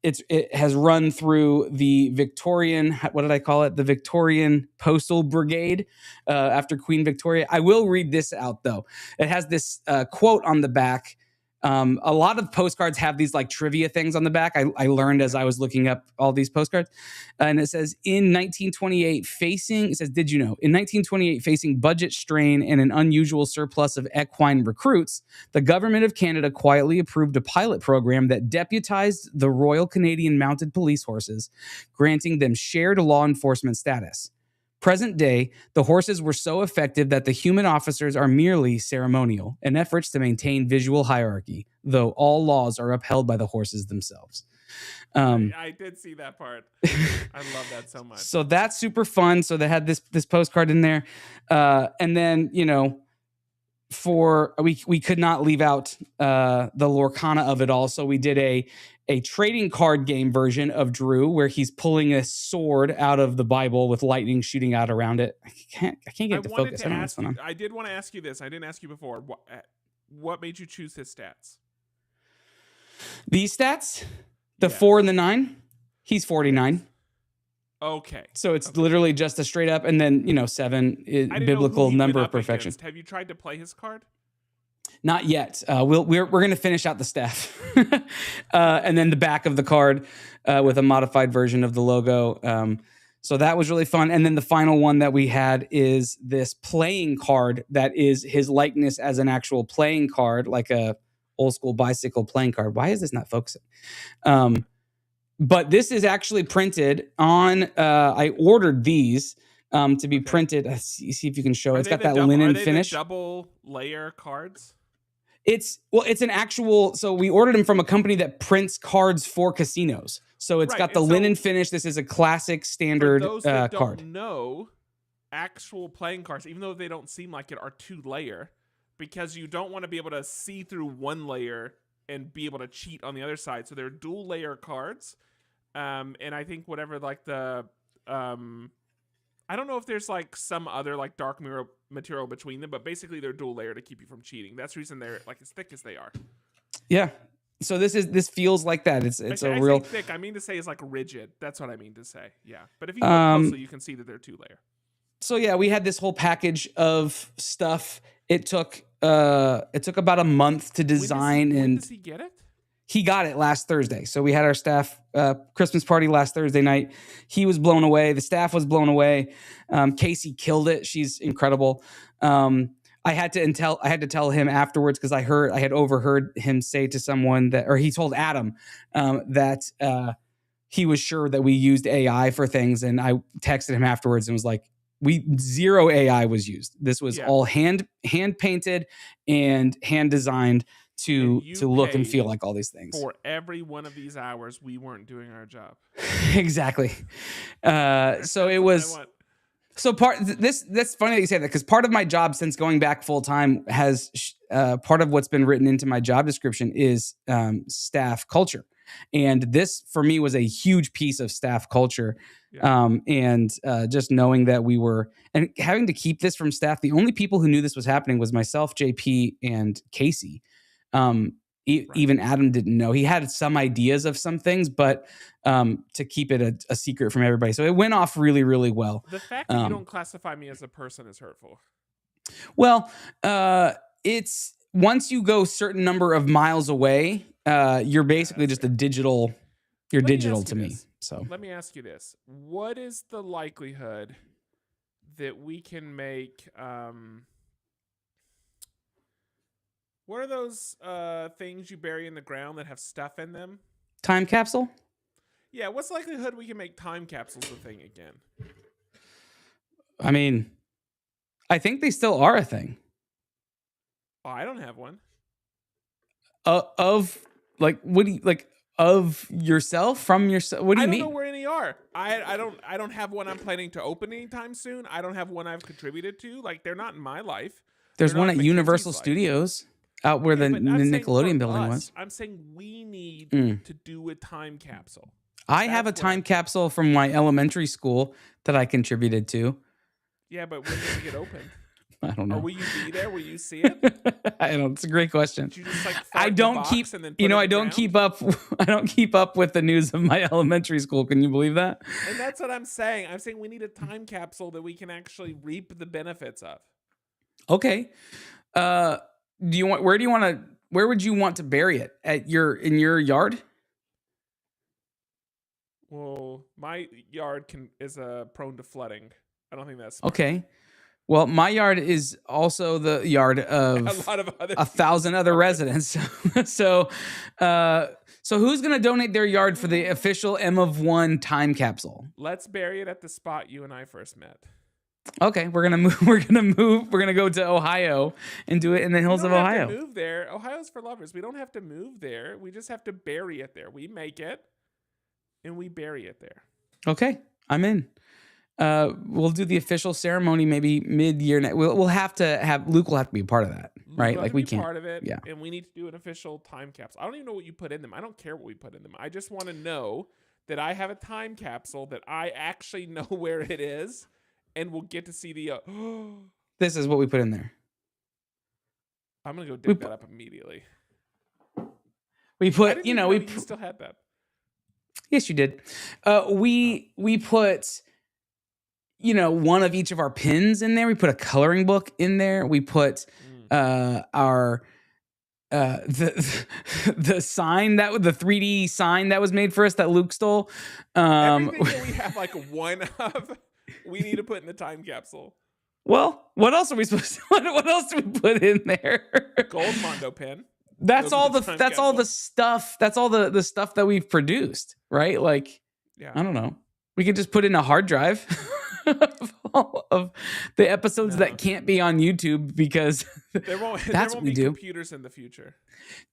it has run through the Victorian, what did I call it? The Victorian Postal Brigade after Queen Victoria. I will read this out though. It has this quote on the back. A lot of postcards have these like trivia things on the back. I learned as I was looking up all these postcards. And it says, in 1928, did you know, in 1928, facing budget strain and an unusual surplus of equine recruits, the government of Canada quietly approved a pilot program that deputized the Royal Canadian Mounted Police Horses, granting them shared law enforcement status. Present day, the horses were so effective that the human officers are merely ceremonial in efforts to maintain visual hierarchy, though all laws are upheld by the horses themselves. I did see that part. I love that so much. So that's super fun. So they had this postcard in there, and then we could not leave out the Lorcana of it all. So we did a trading card game version of Drew where he's pulling a sword out of the Bible with lightning shooting out around it. I can't get it to focus. I don't know what's going on. I did want to ask you this. I didn't ask you before. What made you choose his stats? These stats? The 4 and the 9? He's 49. Okay. So it's literally just a straight up, and then 7 is biblical number of perfection. Have you tried to play his card? Not yet. We're going to finish out the staff, and then the back of the card with a modified version of the logo. So that was really fun. And then the final one that we had is this playing card that is his likeness as an actual playing card, like a old school bicycle playing card. Why is this not focusing? But this is actually printed on. I ordered these to be printed. See if you can show. It's got that linen finish. Double layer cards. It's an actual. So we ordered them from a company that prints cards for casinos. So it's got the linen finish. This is a classic standard those that card. Don't know, actual playing cards, even though they don't seem like it, are 2-layer because you don't want to be able to see through one layer and be able to cheat on the other side. So they're dual layer cards. And I think whatever like the I don't know if there's like some other like dark mirror material between them, but basically they're dual layer to keep you from cheating. That's the reason they're like as thick as they are. Yeah. So this feels like that. It's I real thick. I mean to say is like rigid. That's what I mean to say. Yeah. But if you look closely, you can see that they're 2-layer. So yeah, we had this whole package of stuff. It took about a month to design. When does he get it? He got it last Thursday. So we had our staff Christmas party last Thursday night. He was blown away. The staff was blown away. Casey killed it. She's incredible. I had to tell him afterwards because I had overheard him say to someone he told Adam that he was sure that we used AI for things. And I texted him afterwards and was like, zero AI was used. This was all hand painted and hand designed to look and feel like all these things. For every one of these hours, we weren't doing our job. Exactly. So it was. So that's funny that you say that because part of my job since going back full time has part of what's been written into my job description is staff culture, and this for me was a huge piece of staff culture. And just knowing that we were and having to keep this from staff. The only people who knew this was happening was myself, JP, and Casey. Even Adam didn't know. He had some ideas of some things, but to keep it a secret from everybody. So it went off really, really well. The fact that you don't classify me as a person is hurtful. Well, it's once you go certain number of miles away, you're basically just a digital. You're digital to me. So let me ask you this: what is the likelihood that we can make? What are those things you bury in the ground that have stuff in them? Time capsule? Yeah, what's the likelihood we can make time capsules a thing again? I mean, I think they still are a thing. Oh, I don't have one. Of yourself, from yourself? What do you mean? I don't know where any are. I don't have one I'm planning to open anytime soon. I don't have one I've contributed to. Like, they're not in my life. There's one at Universal Studios. Out where the Nickelodeon building was. I'm saying we need to do a time capsule. I have a time capsule from my elementary school that I contributed to. Yeah, but when did it get opened? I don't know. Or will you be there? Will you see it? I don't. It's a great question. Did you just like I don't keep. I don't keep up. I don't keep up with the news of my elementary school. Can you believe that? And that's what I'm saying. I'm saying we need a time capsule that we can actually reap the benefits of. Okay. Where would you want to bury it? In your yard? Well, my yard is prone to flooding. I don't think that's smart. Okay. Well, my yard is also the yard of a lot of other 1,000 other residents. So who's going to donate their yard for the official M of 1 time capsule? Let's bury it at the spot you and I first met. Okay, we're gonna move. We're gonna go to Ohio and do it in the We hills don't of have Ohio. to move there. Ohio's for lovers. We don't have to move there. We just have to bury it there. We make it, and we bury it there. Okay, I'm in. We'll do the official ceremony maybe mid-year. We'll have to have Luke. Will have to be a part of that, Luke right? will have Like to we be can't. part of it, Yeah. and we need to do an official time capsule. I don't even know what you put in them. I don't care what we put in them. I just want to know that I have a time capsule that I actually know where it is, and we'll get to see the. This is what we put in there. I'm gonna go dig that up immediately. We I put, didn't you even know, know we you still had that. yes, you did. We put, you know, one of each of our pins in there. We put a coloring book in there. We put our the sign the 3D sign that was made for us that Luke stole. Everything that we have like one of, we need to put in the time capsule. Well, what else are we supposed to, what else do we put in there? Gold Mondo pen. That's all the stuff. That's all the stuff that we've produced, right? Like, yeah. I don't know. We could just put in a hard drive of all of the episodes that can't be on YouTube because there won't be computers in the future.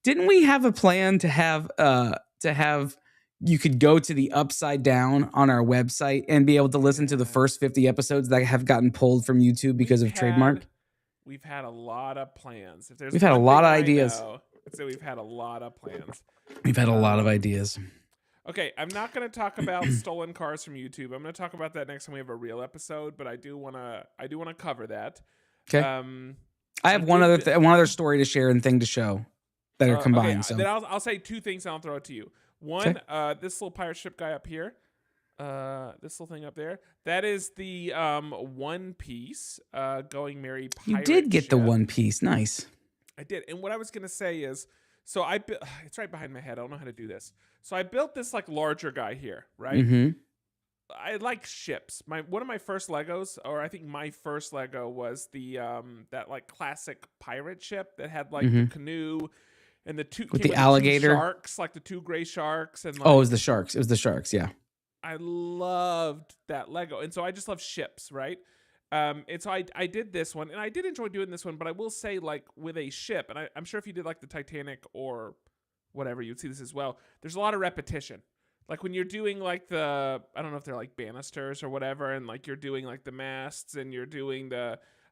Didn't we have a plan to have you could go to the Upside Down on our website and be able to listen to the first 50 episodes that have gotten pulled from YouTube because of trademark? We've had a lot of plans. We've had a lot of ideas. So we've had a lot of plans. We've had a lot of ideas. Okay, I'm not going to talk about stolen cars from YouTube. I'm going to talk about that next time we have a real episode, but I do want to cover that. Okay. I have one other story to share and thing to show that are combined. Okay, so then I'll say two things and I'll throw it to you. One, this little pirate ship guy up here, this little thing up there, that is the One Piece Going Merry pirate You did get ship. the One Piece. Nice. I did. And what I was going to say is, so it's right behind my head. I don't know how to do this. So I built this like larger guy here, right? Mm-hmm. I like ships. One of my first Legos, or I think my first Lego was the that like classic pirate ship that had like the canoe and the two with the alligator sharks, like the two gray sharks, and like, it was the sharks. It was the sharks. Yeah. I loved that Lego, and so I just love ships, right? And so I did this one, and I did enjoy doing this one, but I will say, like, with a ship, and I'm sure if you did like the Titanic or whatever, you'd see this as well. There's a lot of repetition. Like when you're doing like I don't know if they're like banisters or whatever, and like you're doing like the masts and you're doing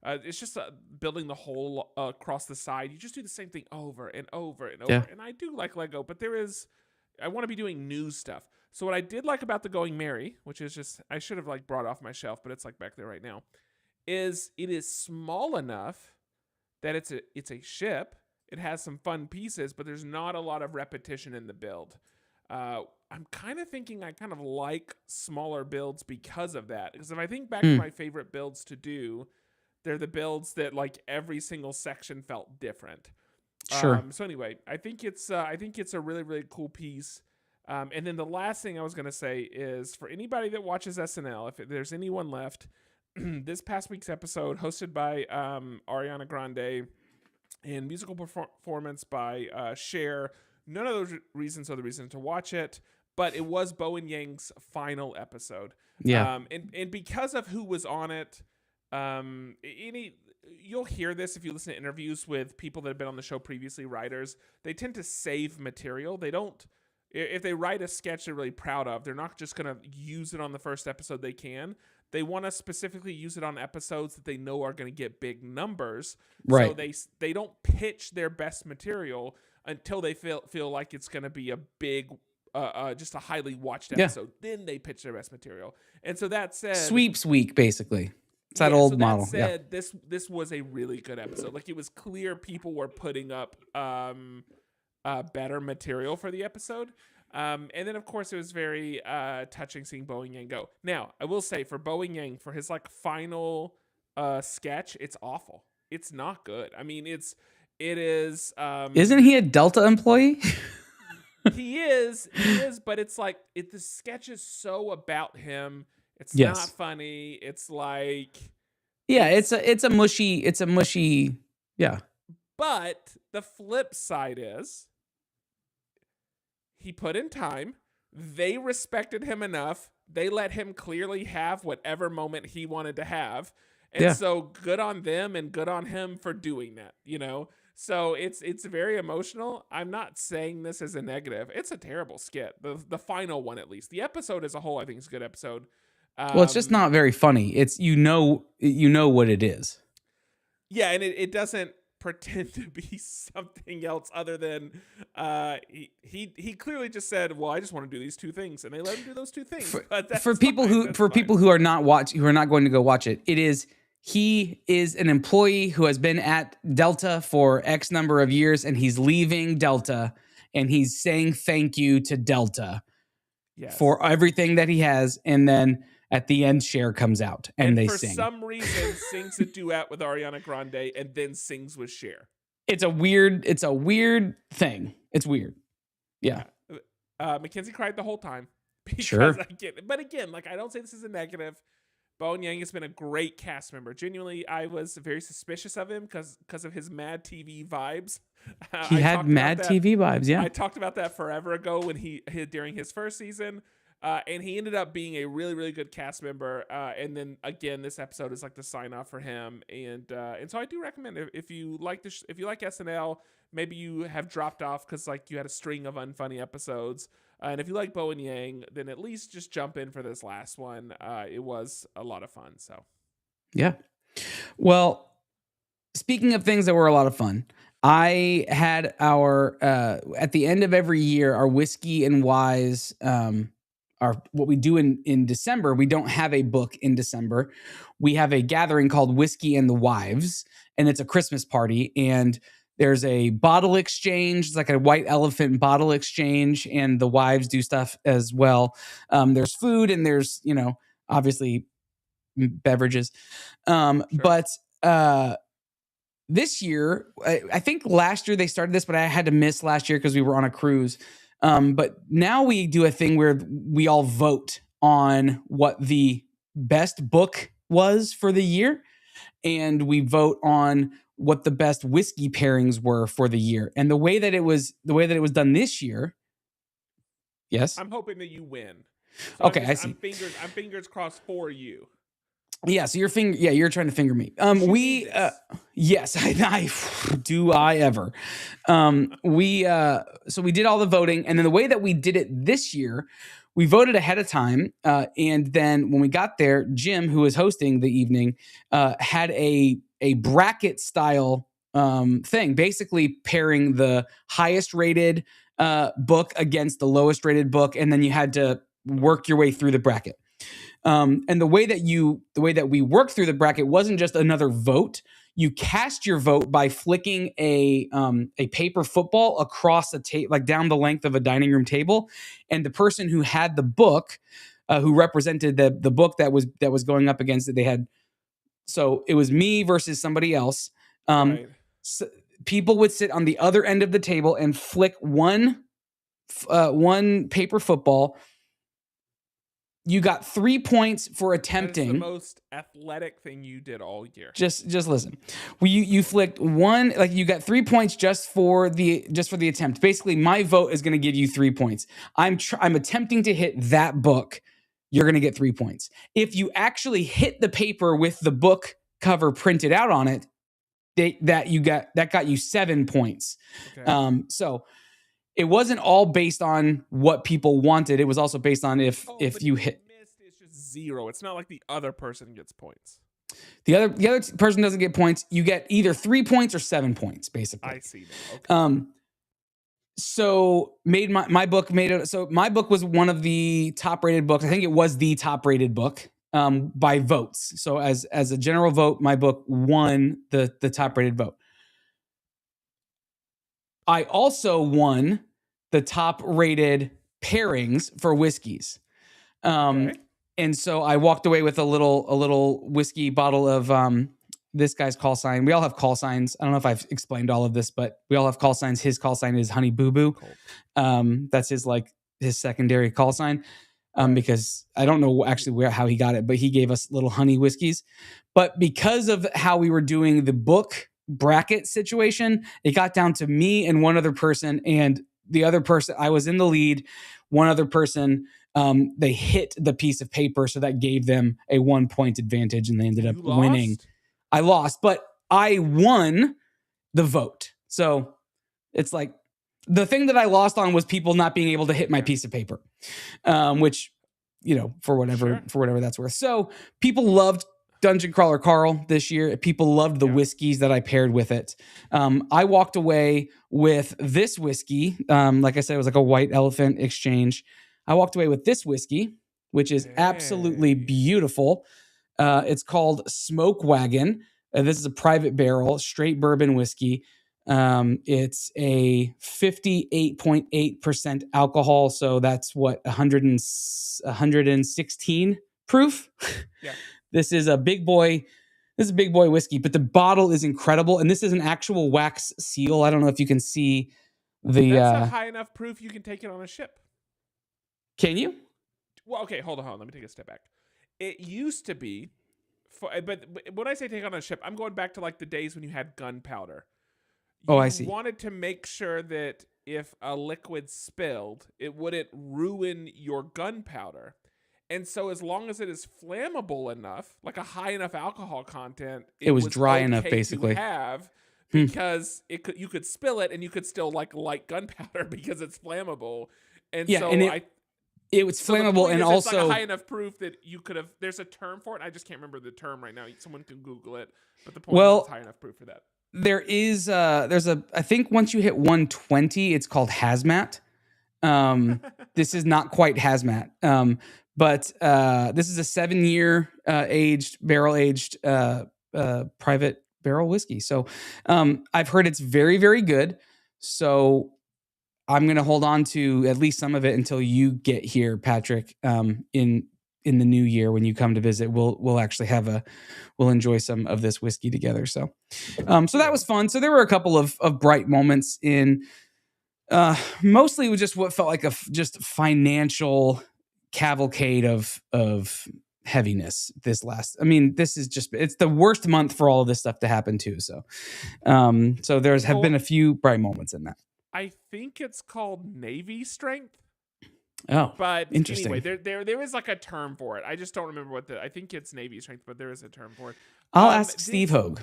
it's just building the whole across the side. You just do the same thing over and over and over. Yeah. And I do like Lego, but I want to be doing new stuff. So what I did like about the Going Merry, which is just, I should have like brought it off my shelf, but it's like back there right now, is it is small enough that it's a ship. It has some fun pieces, but there's not a lot of repetition in the build. I'm kind of thinking I kind of like smaller builds because of that. Because if I think back to my favorite builds to do, they're the builds that like every single section felt different. Sure. So anyway, I think it's a really, really cool piece. And then the last thing I was going to say is for anybody that watches SNL, if there's anyone left, this past week's episode hosted by Ariana Grande and musical performance by Cher. None of those reasons are the reason to watch it, but it was Bo and Yang's final episode. Yeah. And because of who was on it, you'll hear this if you listen to interviews with people that have been on the show previously, writers. They tend to save material. They don't, if they write a sketch they're really proud of, they're not just going to use it on the first episode they can. They want to specifically use it on episodes that they know are going to get big numbers. Right. So they don't pitch their best material until they feel like it's going to be a big, just a highly watched episode. Yeah. Then they pitch their best material. And so that said, sweeps week basically. It's that old model. That said, this was a really good episode. Like it was clear people were putting up better material for the episode. And then, of course, it was very touching seeing Bo and Yang go. Now, I will say for Bo and Yang, for his like final sketch, it's awful. It's not good. I mean, it is. Isn't he a Delta employee? He is, but it's like the sketch is so about him. It's not funny. It's like, it's a mushy, yeah. But the flip side is, he put in time. They respected him enough they let him clearly have whatever moment he wanted to have. And Yeah. so good on them and good on him for doing that, you know? So it's very emotional. I'm not saying this as a negative. It's a terrible skit. The final one, at least. The episode as a whole, I think is a good episode. Well, it's just not very funny. It's what it is. Yeah, and it doesn't pretend to be something else other than he clearly just said, well, I just want to do these two things, and they let him do those two things. But that's For people who are not going to go watch it, he is an employee who has been at Delta for X number of years, and he's leaving Delta, and he's saying thank you to Delta for everything that he has, and then at the end, Cher comes out and they for sing. some reason sings a duet with Ariana Grande and then sings with Cher. It's a weird thing. It's weird. Yeah. Mackenzie cried the whole time. Sure. But again, like, I don't say this is a negative. Bowen Yang has been a great cast member. Genuinely, I was very suspicious of him because of his Mad TV vibes. He had Mad TV vibes, yeah. I talked about that forever ago when during his first season. And he ended up being a really, really good cast member. And then again, this episode is like the sign off for him. And so I do recommend if you like if you like SNL, maybe you have dropped off because like you had a string of unfunny episodes. And if you like Bowen Yang, then at least just jump in for this last one. It was a lot of fun. So, yeah. Well, speaking of things that were a lot of fun, I had our at the end of every year, our Whiskey and Wise. What we do in December, we don't have a book in December. We have a gathering called Whiskey and the Wives, and it's a Christmas party. And there's a bottle exchange. It's like a white elephant bottle exchange, and the wives do stuff as well. There's food and there's, obviously beverages. Sure. But this year, I think last year they started this, but I had to miss last year because we were on a cruise. But now we do a thing where we all vote on what the best book was for the year, and we vote on what the best whiskey pairings were for the year. And the way that it was done this year, yes, I'm hoping that you win. So okay, I see. I'm fingers crossed for you. Yeah, so you're trying to finger me. Yes, I do I ever. So we did all the voting, and then the way that we did it this year, we voted ahead of time, and then when we got there, Jim, who was hosting the evening, had a bracket style thing, basically pairing the highest rated book against the lowest rated book, and then you had to work your way through the bracket. And the way that we worked through the bracket wasn't just another vote. You cast your vote by flicking a paper football across a table, like down the length of a dining room table, and the person who had the book, who represented the book that was going up against it, so it was me versus somebody else. Right. So people would sit on the other end of the table and flick one paper football. You got 3 points for attempting. That is the most athletic thing you did all year. Just listen. You flicked one, like you got 3 points just for the attempt. Basically, my vote is going to give you 3 points. I'm attempting to hit that book. You're going to get 3 points. If you actually hit the paper with the book cover printed out on it, that got you 7 points. Okay. So it wasn't all based on what people wanted. It was also based on if you hit. Missed, it's just 0. It's not like the other person gets points. The other person doesn't get points. You get either 3 points or 7 points, basically. I see that. Okay. So my book made it. So my book was one of the top rated books. I think it was the top rated book by votes. So as a general vote, my book won the top rated vote. I also won the top rated pairings for whiskeys. Okay. And so I walked away with a little whiskey bottle of this guy's call sign. We all have call signs. I don't know if I've explained all of this, but we all have call signs. His call sign is Honey Boo Boo. Cool. That's his secondary call sign. Because I don't know actually how he got it, but he gave us little honey whiskeys. But because of how we were doing the book bracket situation, it got down to me and one other person, and the other person, I was in the lead. One other person They hit the piece of paper, so that gave them a 1-point advantage, and they ended up winning. I lost, but I won the vote. So it's like the thing that I lost on was people not being able to hit my piece of paper, which, for whatever that's worth. So people loved Dungeon Crawler Carl this year. People loved the whiskeys that I paired with it. I walked away with this whiskey. Like I said, it was like a White Elephant exchange. I walked away with this whiskey, which is absolutely beautiful. It's called Smoke Wagon. This is a private barrel, straight bourbon whiskey. It's a 58.8% alcohol. So that's what, 116 proof. Yeah. This is a big boy. This is a big boy whiskey, but the bottle is incredible. And this is an actual wax seal. I don't know if you can see the. That's a high enough proof you can take it on a ship. Can you? Well, okay, hold on. Let me take a step back. It used to be, but when I say take it on a ship, I'm going back to like the days when you had gunpowder. I see. You wanted to make sure that if a liquid spilled, it wouldn't ruin your gunpowder. And so as long as it is flammable enough, like a high enough alcohol content, it was dry enough, basically. To have, because you could spill it and you could still like light gunpowder because it's flammable. And yeah, so and it was flammable, and also it's like a high enough proof that you could have. There's a term for it. I just can't remember the term right now. Someone can Google it. But the point is, it's high enough proof for that. There is there's I think once you hit 120, it's called hazmat. This is not quite hazmat. But this is a 7-year barrel aged private barrel whiskey. So I've heard it's very, very good. So I'm going to hold on to at least some of it until you get here, Patrick, in the new year when you come to visit. We'll actually we'll enjoy some of this whiskey together. So that was fun. So there were a couple of bright moments in mostly with just what felt like just financial cavalcade of heaviness this it's the worst month for all of this stuff to happen too. So have been a few bright moments in that. I think it's called Navy strength. Oh, but interesting. Anyway, there is like a term for it. I just don't remember I think it's Navy strength, but there is a term for it. I'll ask Steve Hogue.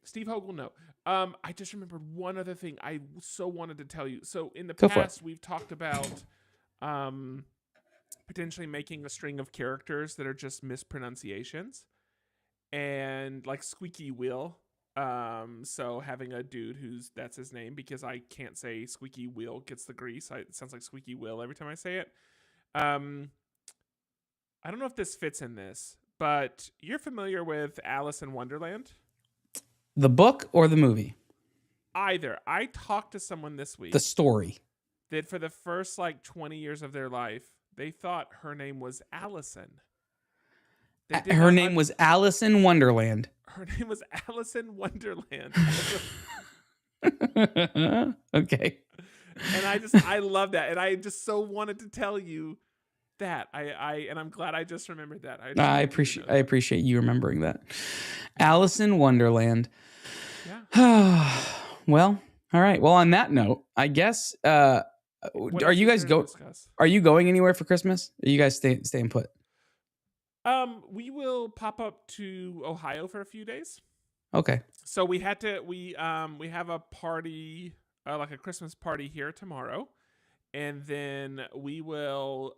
Steve Hogue will know. I just remembered one other thing I so wanted to tell you. So in the past, we've talked about potentially making a string of characters that are just mispronunciations, and like Squeaky Wheel. So having a dude that's his name, because I can't say Squeaky Wheel gets the grease. It sounds like Squeaky Will every time I say it. I don't know if this fits in this, but you're familiar with Alice in Wonderland? The book or the movie? Either. I talked to someone this week. The story. That for the first 20 years of their life, they thought her name was Allison. Her name was Alice in Wonderland. Her name was Alice in Wonderland. Okay. And I love that. And I just so wanted to tell you that. And I'm glad I just remembered that. I appreciate you remembering that. Alice in Wonderland. Yeah. Well, all right. Well, on that note, I guess are you guys going anywhere for Christmas? Are you guys staying put? We will pop up to Ohio for a few days. Okay. So we have a party, like a Christmas party here tomorrow, and then we will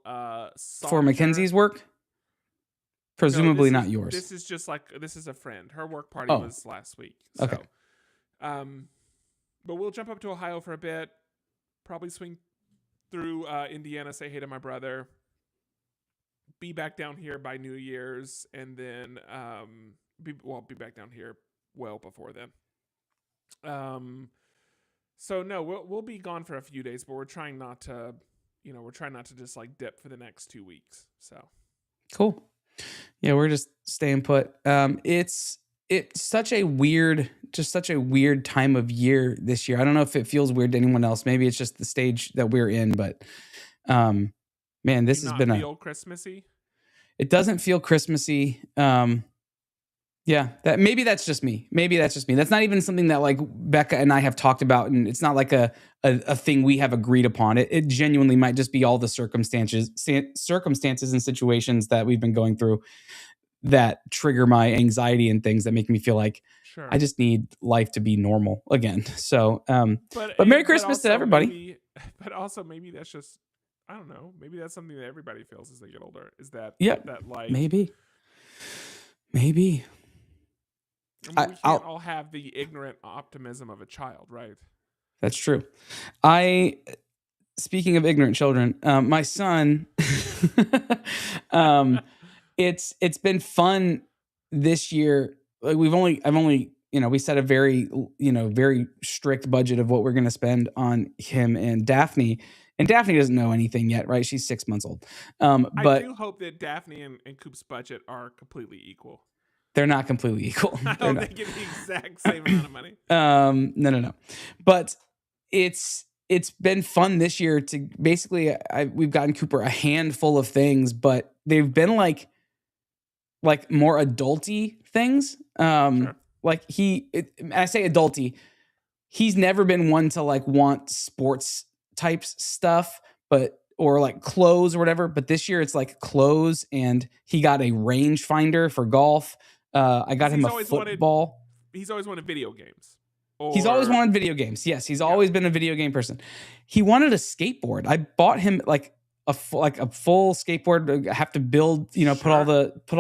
for Mackenzie's work. Presumably not yours. This is just this is a friend. Her work party was last week. So, okay. But we'll jump up to Ohio for a bit. Probably swing through Indiana, say hey to my brother. Be back down here by New Year's, and then be back down here well before then. So no, we'll be gone for a few days, but we're trying not to just dip for the next 2 weeks. So cool. Yeah, we're just staying put. It's such a weird time of year this year. I don't know if it feels weird to anyone else. Maybe it's just the stage that we're in, but man, this has been feel Christmassy. It doesn't feel Christmassy. Yeah, maybe that's just me. Maybe that's just me. That's not even something that like Becca and I have talked about, and it's not like a thing we have agreed upon. It genuinely might just be all the circumstances and situations that we've been going through that trigger my anxiety and things that make me feel like I Sure. just need life to be normal again. So, But but Merry but Christmas to also everybody. maybe but also maybe that's just, I don't know, maybe that's something that everybody feels as they get older, is that Yeah, like, maybe. I mean, we can't I'll. all have the ignorant optimism of a child, right? That's true. I Speaking of ignorant children, my son, it's been fun this year. Like I've only, we set a very, very strict budget of what we're going to spend on him and Daphne. And Daphne doesn't know anything yet, right? She's 6 months old. I But do hope that Daphne and Coop's budget are completely equal. they're not completely equal. I They're hope not. they get the exact same amount of money. No. But it's been fun this year to basically we've gotten Cooper a handful of things, but they've been like more adulty things. Sure. Like I say adulty, he's never been one to like want sports types stuff, or like clothes or whatever. But this year it's like clothes, and he got a rangefinder for golf. I got him a football. He's always wanted video games. He's always wanted video games. Yes, he's always been a video game person. He wanted a skateboard. I bought him like a full skateboard. Have to build, put all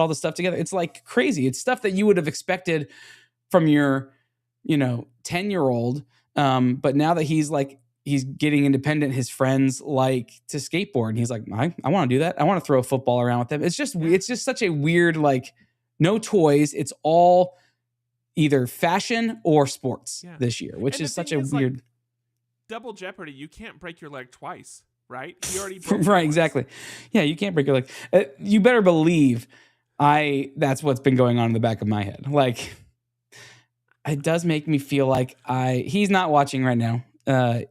the stuff together. It's like crazy. It's stuff that you would have expected from your, 10-year-old. But now that he's getting independent, his friends like to skateboard, and he's like, I want to do that. I want to throw a football around with them. It's just such a weird, like, no toys. It's all either fashion or sports this year, which is such a weird. Like, double jeopardy. You can't break your leg twice, right? He already right, exactly. Yeah, you can't break your leg. You better believe that's what's been going on in the back of my head. Like, it does make me feel like he's not watching right now.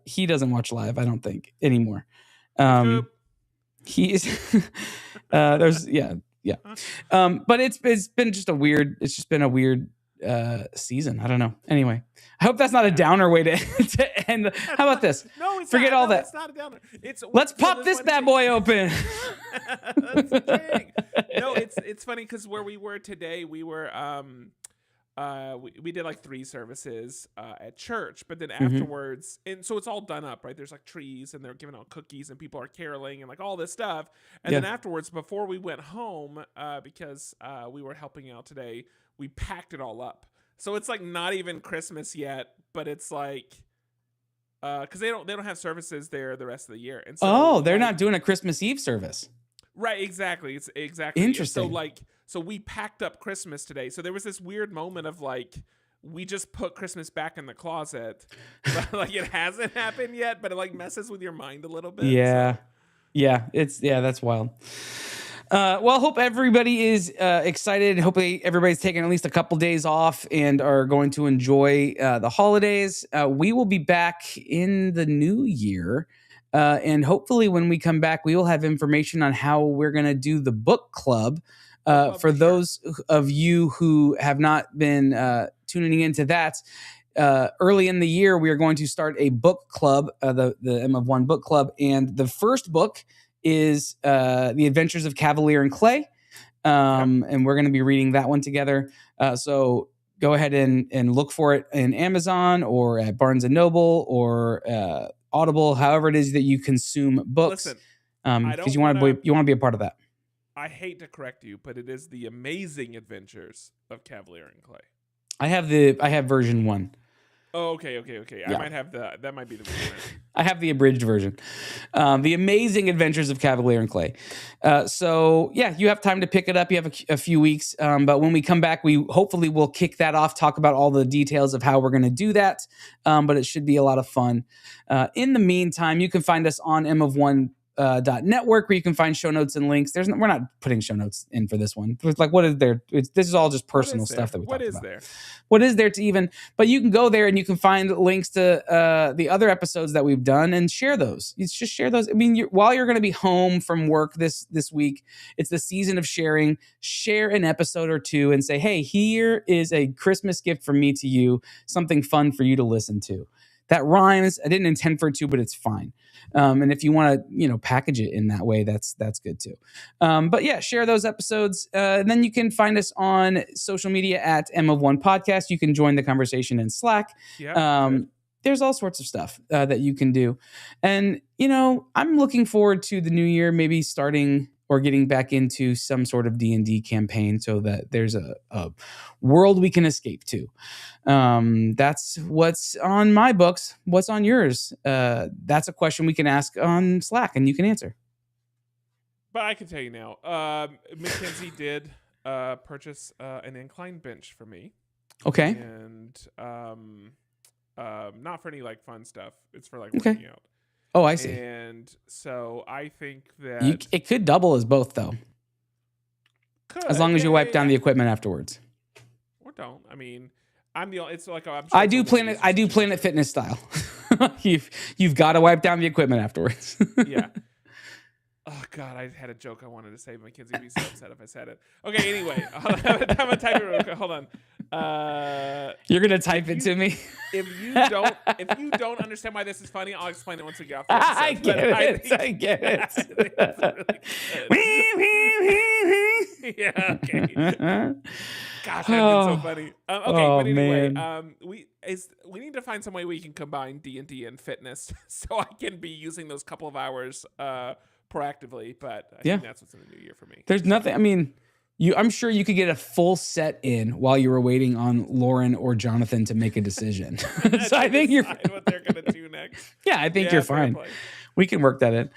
He doesn't watch live, I don't think, anymore. He's there's yeah. But it's been just a weird season. I don't know. Anyway, I hope that's not a downer way to end. How about this? No, it's forget not, all that. It's not a downer. Let's pop this bad boy open. That's the no, it's funny because where we were today, we were we did like 3 services at church, but then afterwards, and so it's all done up, right? There's like trees, and they're giving out cookies, and people are caroling, and like all this stuff. And then afterwards, before we went home, because we were helping out today, we packed it all up. So it's like not even Christmas yet, but it's like because they don't have services there the rest of the year. And so they're not doing a Christmas Eve service. Right, exactly. It's exactly interesting. So we packed up Christmas today. So there was this weird moment of like, we just put Christmas back in the closet, but like it hasn't happened yet, but it like messes with your mind a little bit. Yeah, that's wild. Well, hope everybody is excited. Hopefully everybody's taking at least a couple days off and are going to enjoy the holidays. We will be back in the new year. And hopefully when we come back, we will have information on how we're going to do the book club. For those of you who have not been tuning into that, early in the year, we are going to start a book club, the M of One book club. And the first book is The Adventures of Cavalier and Clay. And we're going to be reading that one together. So go ahead and look for it in Amazon or at Barnes & Noble or Audible, however it is that you consume books. Listen, because you want to be a part of that. I hate to correct you, but it is The Amazing Adventures of Cavalier and Clay. I have version 1. Oh, okay. Yeah. I might have that might be the version. I have the abridged version. The Amazing Adventures of Cavalier and Clay. So yeah, you have time to pick it up. You have a few weeks. But when we come back, we hopefully will kick that off, talk about all the details of how we're going to do that. But it should be a lot of fun. In the meantime, you can find us on M of One .network, where you can find show notes and links. We're not putting show notes in for this one. It's like, what is there? This is all just personal stuff that we talked about. What is there to even? But you can go there and you can find links to the other episodes that we've done and share those. You just share those. I mean, while you're going to be home from work this week, it's the season of sharing. Share an episode or two and say, hey, here is a Christmas gift from me to you, something fun for you to listen to. That rhymes. I didn't intend for it to, but it's fine. And if you want to, package it in that way, that's good too. But yeah, share those episodes. And then you can find us on social media at M of One Podcast. You can join the conversation in Slack. Yeah. There's all sorts of stuff that you can do. And, I'm looking forward to the new year, maybe starting or getting back into some sort of D&D campaign so that there's a world we can escape to. That's what's on my books. What's on yours? That's a question we can ask on Slack and you can answer. But I can tell you now, Mackenzie did purchase an incline bench for me. Okay. And not for any like fun stuff. It's for like working out. Oh, I see. And so I think that it could double as both, though. As long as you wipe down the equipment afterwards. Or don't. I mean, I'm the. It's like I do Planet Fitness style. You've got to wipe down the equipment afterwards. Yeah. Oh God, I had a joke I wanted to say, but Mackenzie would be so upset if I said it. Okay, anyway, I'm gonna type it real quick. Hold on. You're gonna type it to me. If you don't understand why this is funny, I'll explain it once we get off the episode. I get it. Yeah. Okay. Gosh, that's so funny. But anyway, we need to find some way we can combine D&D and fitness, so I can be using those couple of hours proactively. But I think that's what's in the new year for me. There's nothing. I mean, I'm sure you could get a full set in while you were waiting on Lauren or Jonathan to make a decision. So I think you're what they're gonna do next. Yeah, I think you're fine. We can work that in.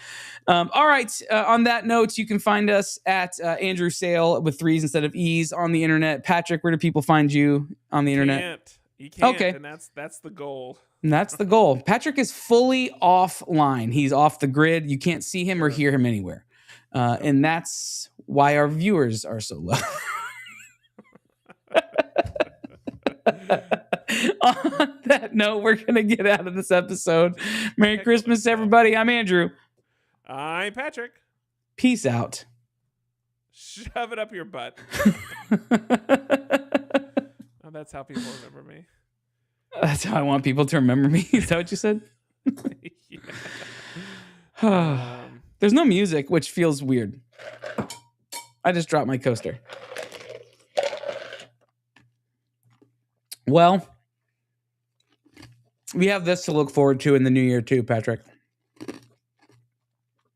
All right. On that note, you can find us at Andrew Sale with 3s instead of E's on the internet. Patrick, where do people find you on the internet? You can't. Okay. And that's the goal. And that's the goal. Patrick is fully offline. He's off the grid. You can't see him or hear him anywhere. And that's why our viewers are so low. On that note, we're going to get out of this episode. Merry Christmas, everybody. I'm Andrew. I'm Patrick. Peace out. Shove it up your butt. Oh, that's how people remember me. That's how I want people to remember me. Is that what you said? Yeah. There's no music, which feels weird. I just dropped my coaster. Well, we have this to look forward to in the new year too, Patrick.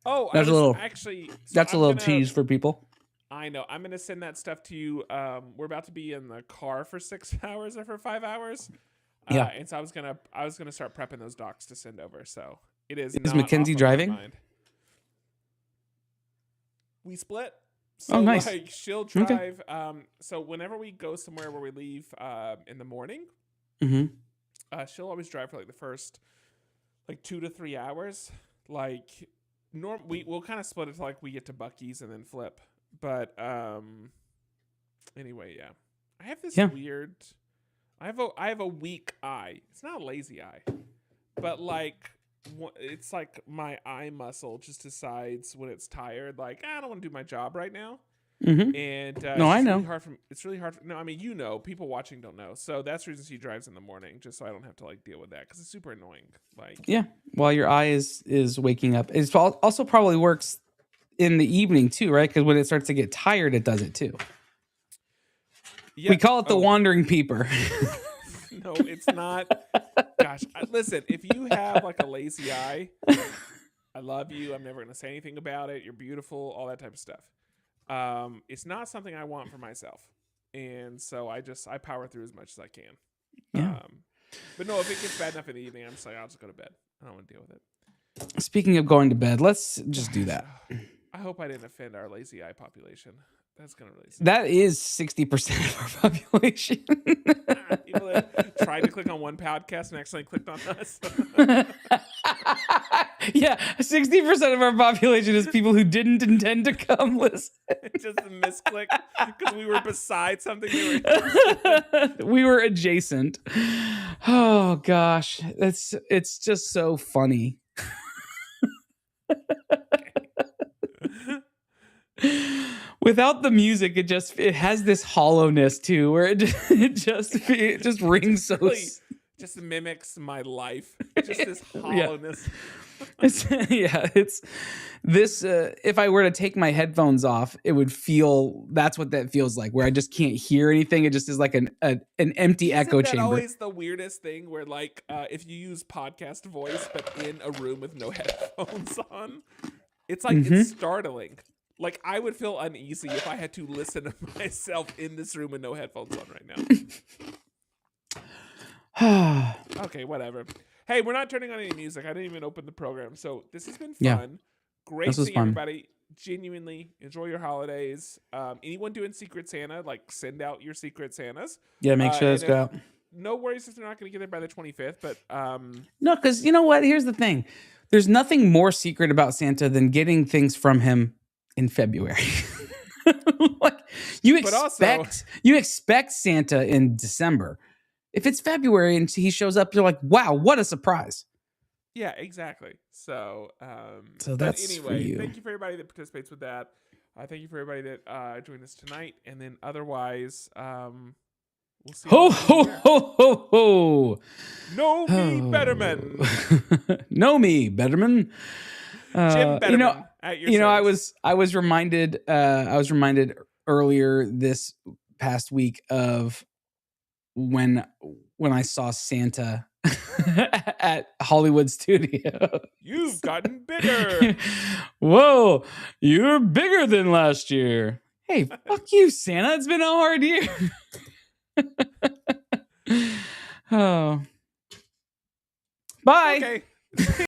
Oh, that's a little tease for people. I know. I'm gonna send that stuff to you. We're about to be in the car for 6 hours or for 5 hours. Yeah. And so I was gonna start prepping those docs to send over. So it is. Is Mackenzie driving? We split. So nice. Like she'll drive. Okay. So whenever we go somewhere where we leave in the morning, she'll always drive for like the first 2 to 3 hours. Like we'll kind of split it to like we get to Buc-ee's and then flip. But anyway, yeah. I have this weird. I have a weak eye. It's not a lazy eye, but like. It's like my eye muscle just decides when it's tired, like I don't want to do my job right now. And no, I know. It's really hard. No, I mean, people watching don't know. So that's the reason she drives in the morning, just so I don't have to like deal with that because it's super annoying. Like while your eye is waking up, it also probably works in the evening too, right? Because when it starts to get tired, it does it too. Yeah. We call it the wandering peeper. No, it's not. Gosh, listen, if you have like a lazy eye, I love you. I'm never going to say anything about it. You're beautiful, all that type of stuff. It's not something I want for myself. And so I power through as much as I can. Yeah. But no, if it gets bad enough in the evening, I'm just like, I'll just go to bed. I don't want to deal with it. Speaking of going to bed, let's just do that. I hope I didn't offend our lazy eye population. That's gonna really suck. That is 60% of our population. People that tried to click on one podcast and accidentally clicked on us. Yeah, 60% of our population is people who didn't intend to come listen. Just a misclick because we were beside something. We were adjacent. Oh gosh, it's just so funny. Without the music, it has this hollowness too, where it just rings so. Really just mimics my life. Just this hollowness. It's this. If I were to take my headphones off, it would feel. That's what that feels like, where I just can't hear anything. It just is like an empty echo chamber. Always the weirdest thing, where like if you use podcast voice, but in a room with no headphones on, it's like it's startling. Like, I would feel uneasy if I had to listen to myself in this room with no headphones on right now. Okay, whatever. Hey, we're not turning on any music. I didn't even open the program. So this has been fun. Yeah. Great seeing everybody. Genuinely enjoy your holidays. Anyone doing Secret Santa, like, send out your Secret Santas. Yeah, make sure those go out. No worries if they're not going to get there by the 25th, but... No, because you know what? Here's the thing. There's nothing more secret about Santa than getting things from him in February. Like, you expect Santa in December. If it's February and he shows up, you're like, wow, what a surprise. Yeah, exactly. So that's anyway, for you. Thank you for everybody that participates with that. Thank you for everybody that joined us tonight. And then otherwise, we'll see. Ho, ho, ho, ho, ho. Know me, Betterman. Know me, Betterman. Jim Betterman at your service. I was reminded earlier this past week of when I saw Santa at Hollywood Studio. You've gotten bigger. Whoa, you're bigger than last year. Hey, fuck you, Santa. It's been a hard year. Oh. Bye. Okay.